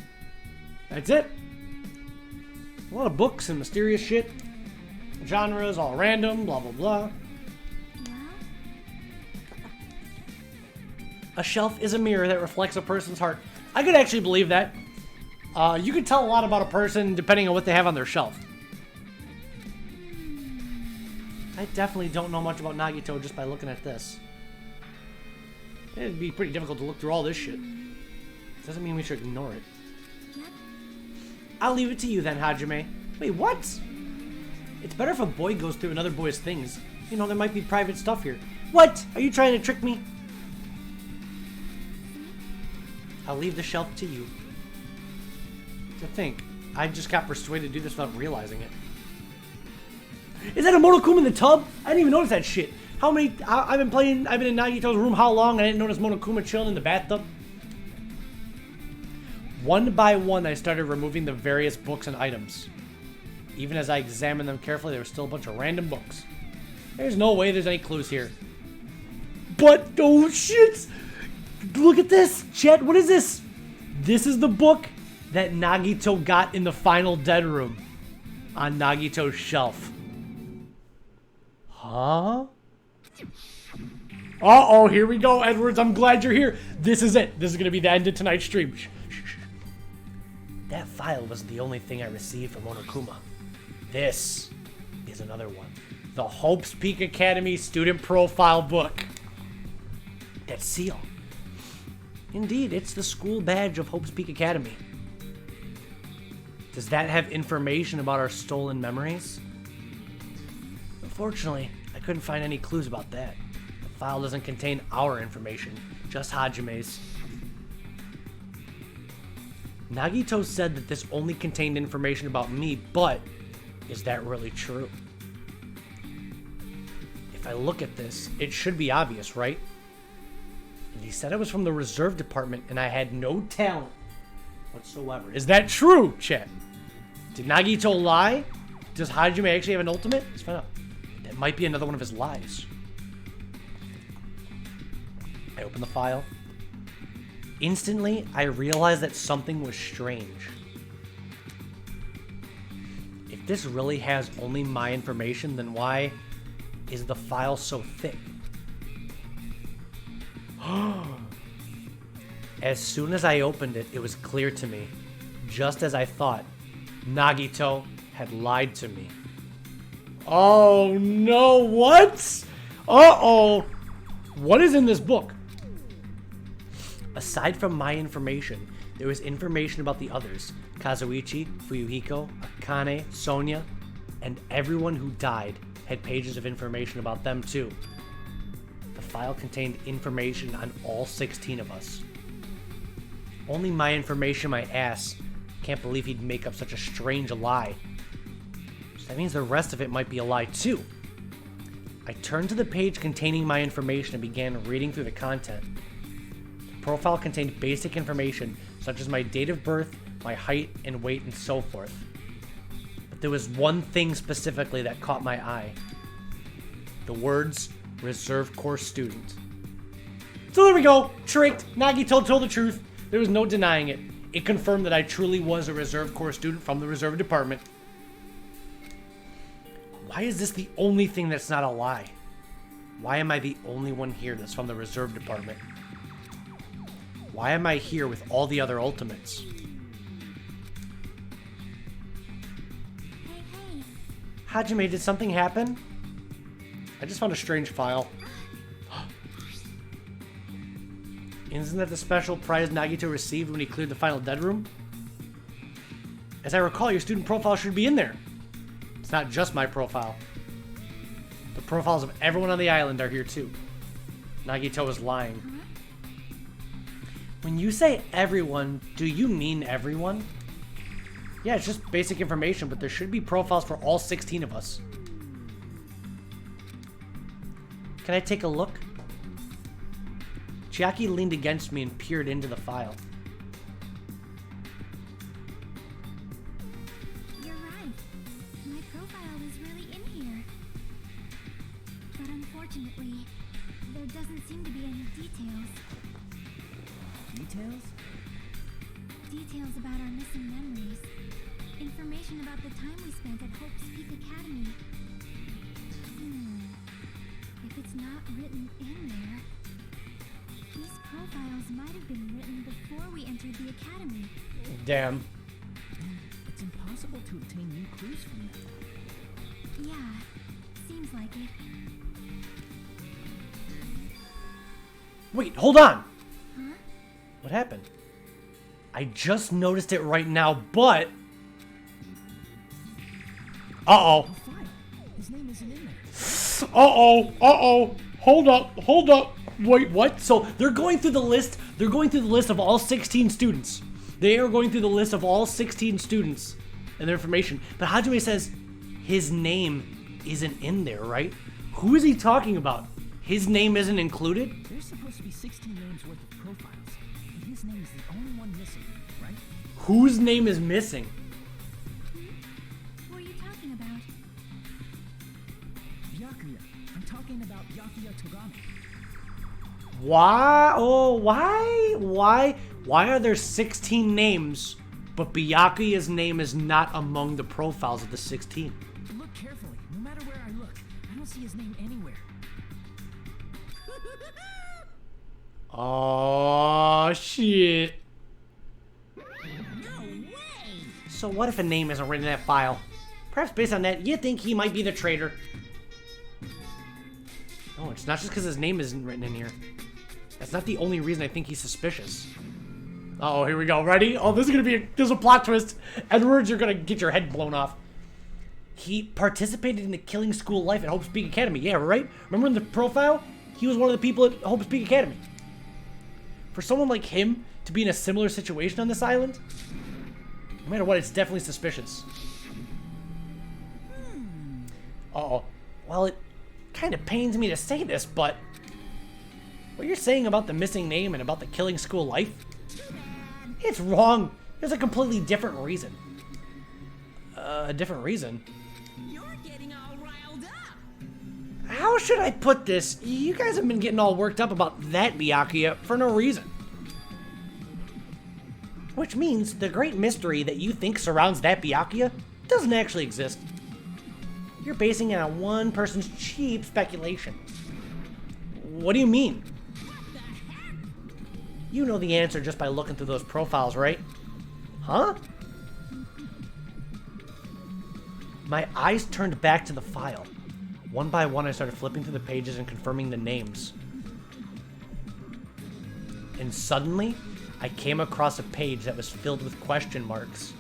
That's it. A lot of books and mysterious shit. Genres, all random, blah, blah, blah. Yeah? A shelf is a mirror that reflects a person's heart. I could actually believe that. You could tell a lot about a person depending on what they have on their shelf. I definitely don't know much about Nagito just by looking at this. It'd be pretty difficult to look through all this shit. Doesn't mean we should ignore it. Yep. I'll leave it to you then, Hajime. Wait, what? It's better if a boy goes through another boy's things. You know, there might be private stuff here. What? Are you trying to trick me? I'll leave the shelf to you. To think, I just got persuaded to do this without realizing it. Is that a Monokuma in the tub? I didn't even notice that shit. I've been in Nagito's room how long? I didn't notice Monokuma chilling in the bathtub. One by one, I started removing the various books and items. Even as I examined them carefully, there were still a bunch of random books. There's no way there's any clues here. But, oh shit! Look at this! Chet, what is this? This is the book that Nagito got in the final dead room. On Nagito's shelf. Huh? Uh-oh, here we go, Edwards. I'm glad you're here. This is it. This is going to be the end of tonight's stream. Shh, shh, shh. That file wasn't the only thing I received from Monokuma. This is another one. The Hope's Peak Academy student profile book. That seal. Indeed, it's the school badge of Hope's Peak Academy. Does that have information about our stolen memories? Unfortunately, I couldn't find any clues about that. The file doesn't contain our information, just Hajime's. Nagito said that this only contained information about me, but is that really true? If I look at this, it should be obvious, right? And he said I was from the reserve department and I had no talent whatsoever. Is that true, chat? Did Nagito lie? Does Hajime actually have an ultimate? Let's find out. That might be another one of his lies. I open the file. Instantly, I realized that something was strange. If this really has only my information, then why is the file so thick? As soon as I opened it, it was clear to me, just as I thought, Nagito had lied to me. Oh no, what? Uh-oh. What is in this book? Aside from my information, there was information about the others. Kazuichi, Fuyuhiko, Akane, Sonia, and everyone who died had pages of information about them too. The file contained information on all 16 of us. Only my information, my ass. Can't believe he'd make up such a strange lie. So that means the rest of it might be a lie too. I turned to the page containing my information and began reading through the content. The profile contained basic information such as my date of birth, my height and weight, and so forth. But there was one thing specifically that caught my eye. The words, reserve course student. So there we go. Tricked. Nagito told the truth. There was no denying it. It confirmed that I truly was a reserve corps student from the reserve department. Why is this the only thing that's not a lie? Why am I the only one here that's from the reserve department? Why am I here with all the other ultimates? Hey. Hajime, did something happen? I just found a strange file. Isn't that the special prize Nagito received when he cleared the final dead room? As I recall, your student profile should be in there. It's not just my profile. The profiles of everyone on the island are here too. Nagito was lying. When you say everyone, do you mean everyone? Yeah, it's just basic information, but there should be profiles for all 16 of us. Can I take a look? Chiaki leaned against me and peered into the file. You're right. My profile is really in here. But unfortunately, there doesn't seem to be any details. Details? Details about our missing memories. Information about the time we spent at Hope's Peak Academy. If it's not written in there, these profiles might have been written before we entered the academy. Damn. It's impossible to obtain new clues from them. Yeah, seems like it. Wait, hold on! Huh? What happened? I just noticed it right now, but... Uh-oh. Oh, fine. His name isn't in there. Uh-oh. Uh-oh. Hold up. Wait, what? So they're going through the list. They're going through the list of all 16 students. They are going through the list of all 16 students and their information. But Hajime says his name isn't in there, right? Who is he talking about? His name isn't included? There's supposed to be 16 names worth of profiles, and his name is the only one missing, right? Whose name is missing? What are you talking about? Byakuya. I'm talking about Byakuya Togami. Why? Oh, why are there 16 names, but Byakuya's name is not among the profiles of the 16? Look carefully. No matter where I look, I don't see his name anywhere. Oh, shit. No way! So what if a name isn't written in that file? Perhaps based on that, you think he might be the traitor. No, it's not just because his name isn't written in here. That's not the only reason I think he's suspicious. Uh-oh, here we go. Ready? Oh, this is gonna be there's a plot twist. Edwards, you're gonna get your head blown off. He participated in the killing school life at Hope's Peak Academy. Yeah, right? Remember in the profile? He was one of the people at Hope's Peak Academy. For someone like him to be in a similar situation on this island, no matter what, it's definitely suspicious. Uh-oh. Well, it kind of pains me to say this, but what you're saying about the missing name and about the killing school life, it's wrong. There's a completely different reason. A different reason? You're getting all riled up! How should I put this? You guys have been getting all worked up about that Byakuya for no reason. Which means the great mystery that you think surrounds that Byakuya doesn't actually exist. You're basing it on one person's cheap speculation. What do you mean? You know the answer just by looking through those profiles, right? Huh? My eyes turned back to the file. One by one, I started flipping through the pages and confirming the names. And suddenly, I came across a page that was filled with question marks.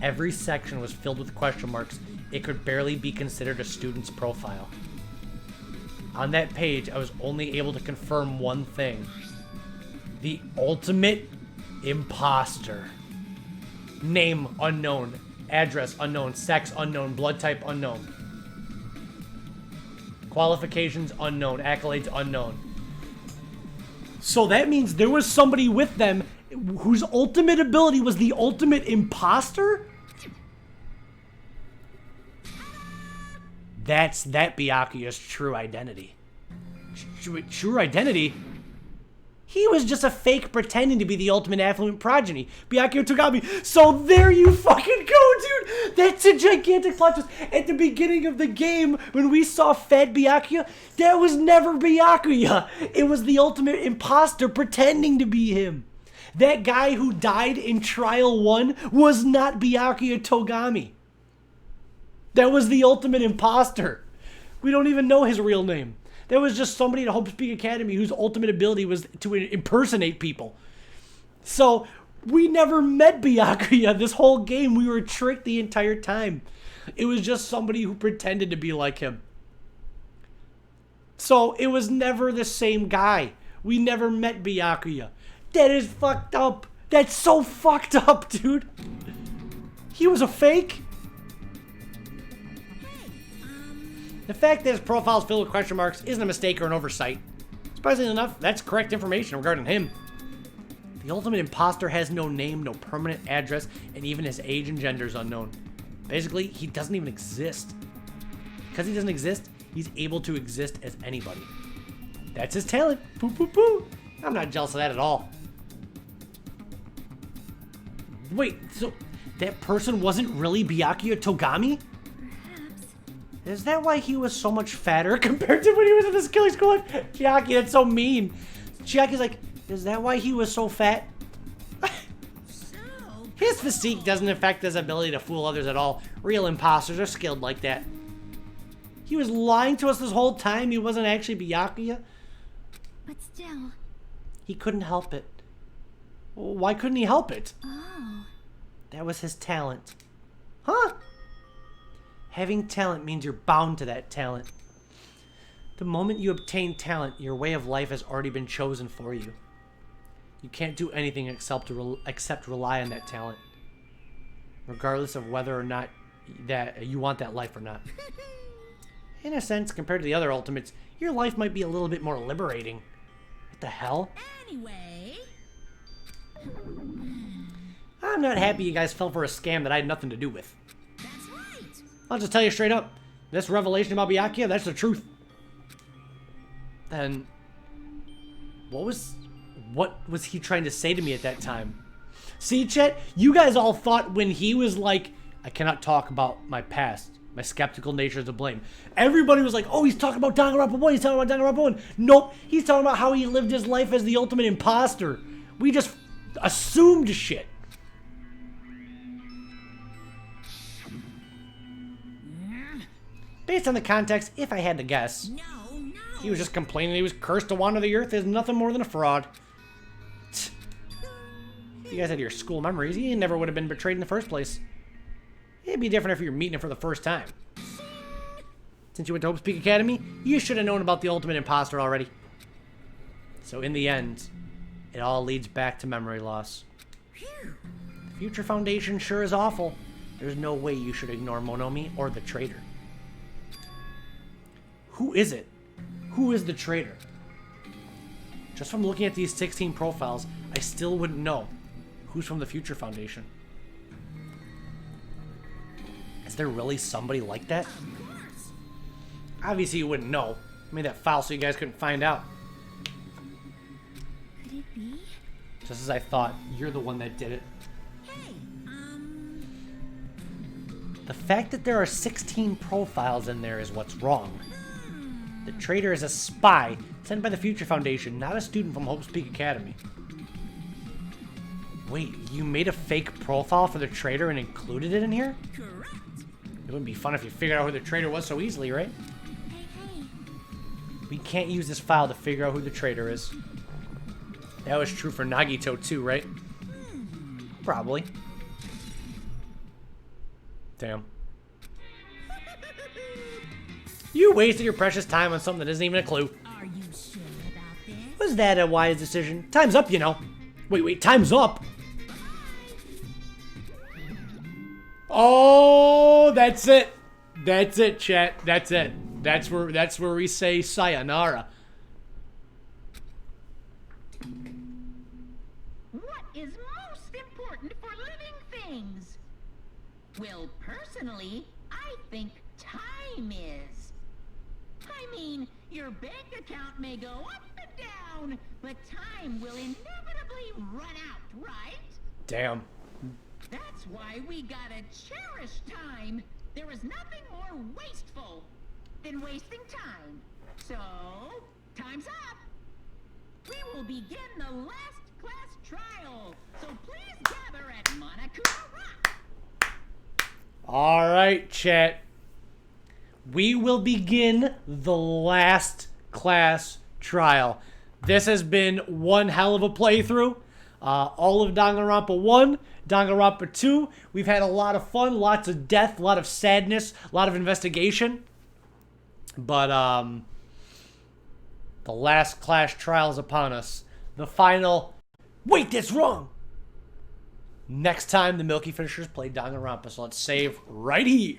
Every section was filled with question marks. It could barely be considered a student's profile. On that page, I was only able to confirm one thing. The ultimate imposter. Name unknown. Address unknown. Sex unknown. Blood type unknown. Qualifications unknown. Accolades unknown. So that means there was somebody with them whose ultimate ability was the ultimate imposter? That's Byakuya's true identity. True identity? He was just a fake pretending to be the ultimate affluent progeny. Byakuya Togami. So there you fucking go, dude! That's a gigantic plot twist. At the beginning of the game, when we saw Fat Byakuya, that was never Byakuya. It was the ultimate imposter pretending to be him. That guy who died in Trial 1 was not Byakuya Togami. That was the ultimate imposter. We don't even know his real name. That was just somebody at Hope Speak Academy whose ultimate ability was to impersonate people. So, we never met Byakuya this whole game. We were tricked the entire time. It was just somebody who pretended to be like him. So, it was never the same guy. We never met Byakuya. That is fucked up. That's so fucked up, dude. He was a fake? The fact that his profile is filled with question marks isn't a mistake or an oversight. Surprisingly enough, that's correct information regarding him. The ultimate imposter has no name, no permanent address, and even his age and gender is unknown. Basically, he doesn't even exist. Because he doesn't exist, he's able to exist as anybody. That's his talent. Poo poo poo. I'm not jealous of that at all. Wait, so that person wasn't really Byakuya Togami? Is that why he was so much fatter compared to when he was in this killing school? Chiaki, that's so mean. Chiaki's like, is that why he was so fat? His physique doesn't affect his ability to fool others at all. Real imposters are skilled like that. He was lying to us this whole time. He wasn't actually Byakuya. But still. He couldn't help it. Why couldn't he help it? Oh. That was his talent. Huh? Having talent means you're bound to that talent. The moment you obtain talent, your way of life has already been chosen for you. You can't do anything except rely on that talent, regardless of whether or not that you want that life or not. In a sense, compared to the other ultimates, your life might be a little bit more liberating. What the hell? Anyway, I'm not happy you guys fell for a scam that I had nothing to do with. that's right. I'll just tell you straight up. This revelation about Byakuya, that's the truth. Then, what was he trying to say to me at that time? See, Chet, you guys all thought when he was like, I cannot talk about my past. My skeptical nature is to blame. Everybody was like, oh, he's talking about Danganronpa 1. He's talking about Danganronpa 1. Nope, he's talking about how he lived his life as the ultimate imposter. We just assumed shit. Based on the context, if I had to guess, No. he was just complaining he was cursed to wander the earth as nothing more than a fraud. If you guys had your school memories, he never would have been betrayed in the first place. It'd be different if you were meeting him for the first time. Since you went to Hope Speak Academy, you should have known about the ultimate imposter already. So in the end, it all leads back to memory loss. The Future Foundation sure is awful. There's no way you should ignore Monomi or the traitor. Who is it? Who is the traitor? Just from looking at these 16 profiles, I still wouldn't know who's from the Future Foundation. Is there really somebody like that? Obviously you wouldn't know. I made that file so you guys couldn't find out. Could it be? Just as I thought, you're the one that did it. Hey, The fact that there are 16 profiles in there is what's wrong. The traitor is a spy sent by the Future Foundation, not a student from Hope's Peak Academy. Wait, you made a fake profile for the traitor and included it in here? Correct. It wouldn't be fun if you figured out who the traitor was so easily, right? Hey, We can't use this file to figure out who the traitor is. That was true for Nagito too, right? Probably. Damn. You wasted your precious time on something that isn't even a clue. are you sure about this? Was that a wise decision? Time's up, you know. Wait, time's up? Oh, that's it. That's it, chat. That's it. That's where we say sayonara. What is most important for living things? Well, personally, I think time is. I mean, your bank account may go up and down, but time will inevitably run out, right? Damn. That's why we gotta cherish time. There is nothing more wasteful than wasting time. So, time's up. We will begin the last class trial. So please gather at Monokuma Rock. All right, chat. We will begin the last class trial. This has been one hell of a playthrough. All of Danganronpa 1, Danganronpa 2. We've had a lot of fun, lots of death, a lot of sadness, a lot of investigation. But the last class trial is upon us. The final... Wait, that's wrong! Next time the Milky Finishers play Danganronpa, so let's save right here.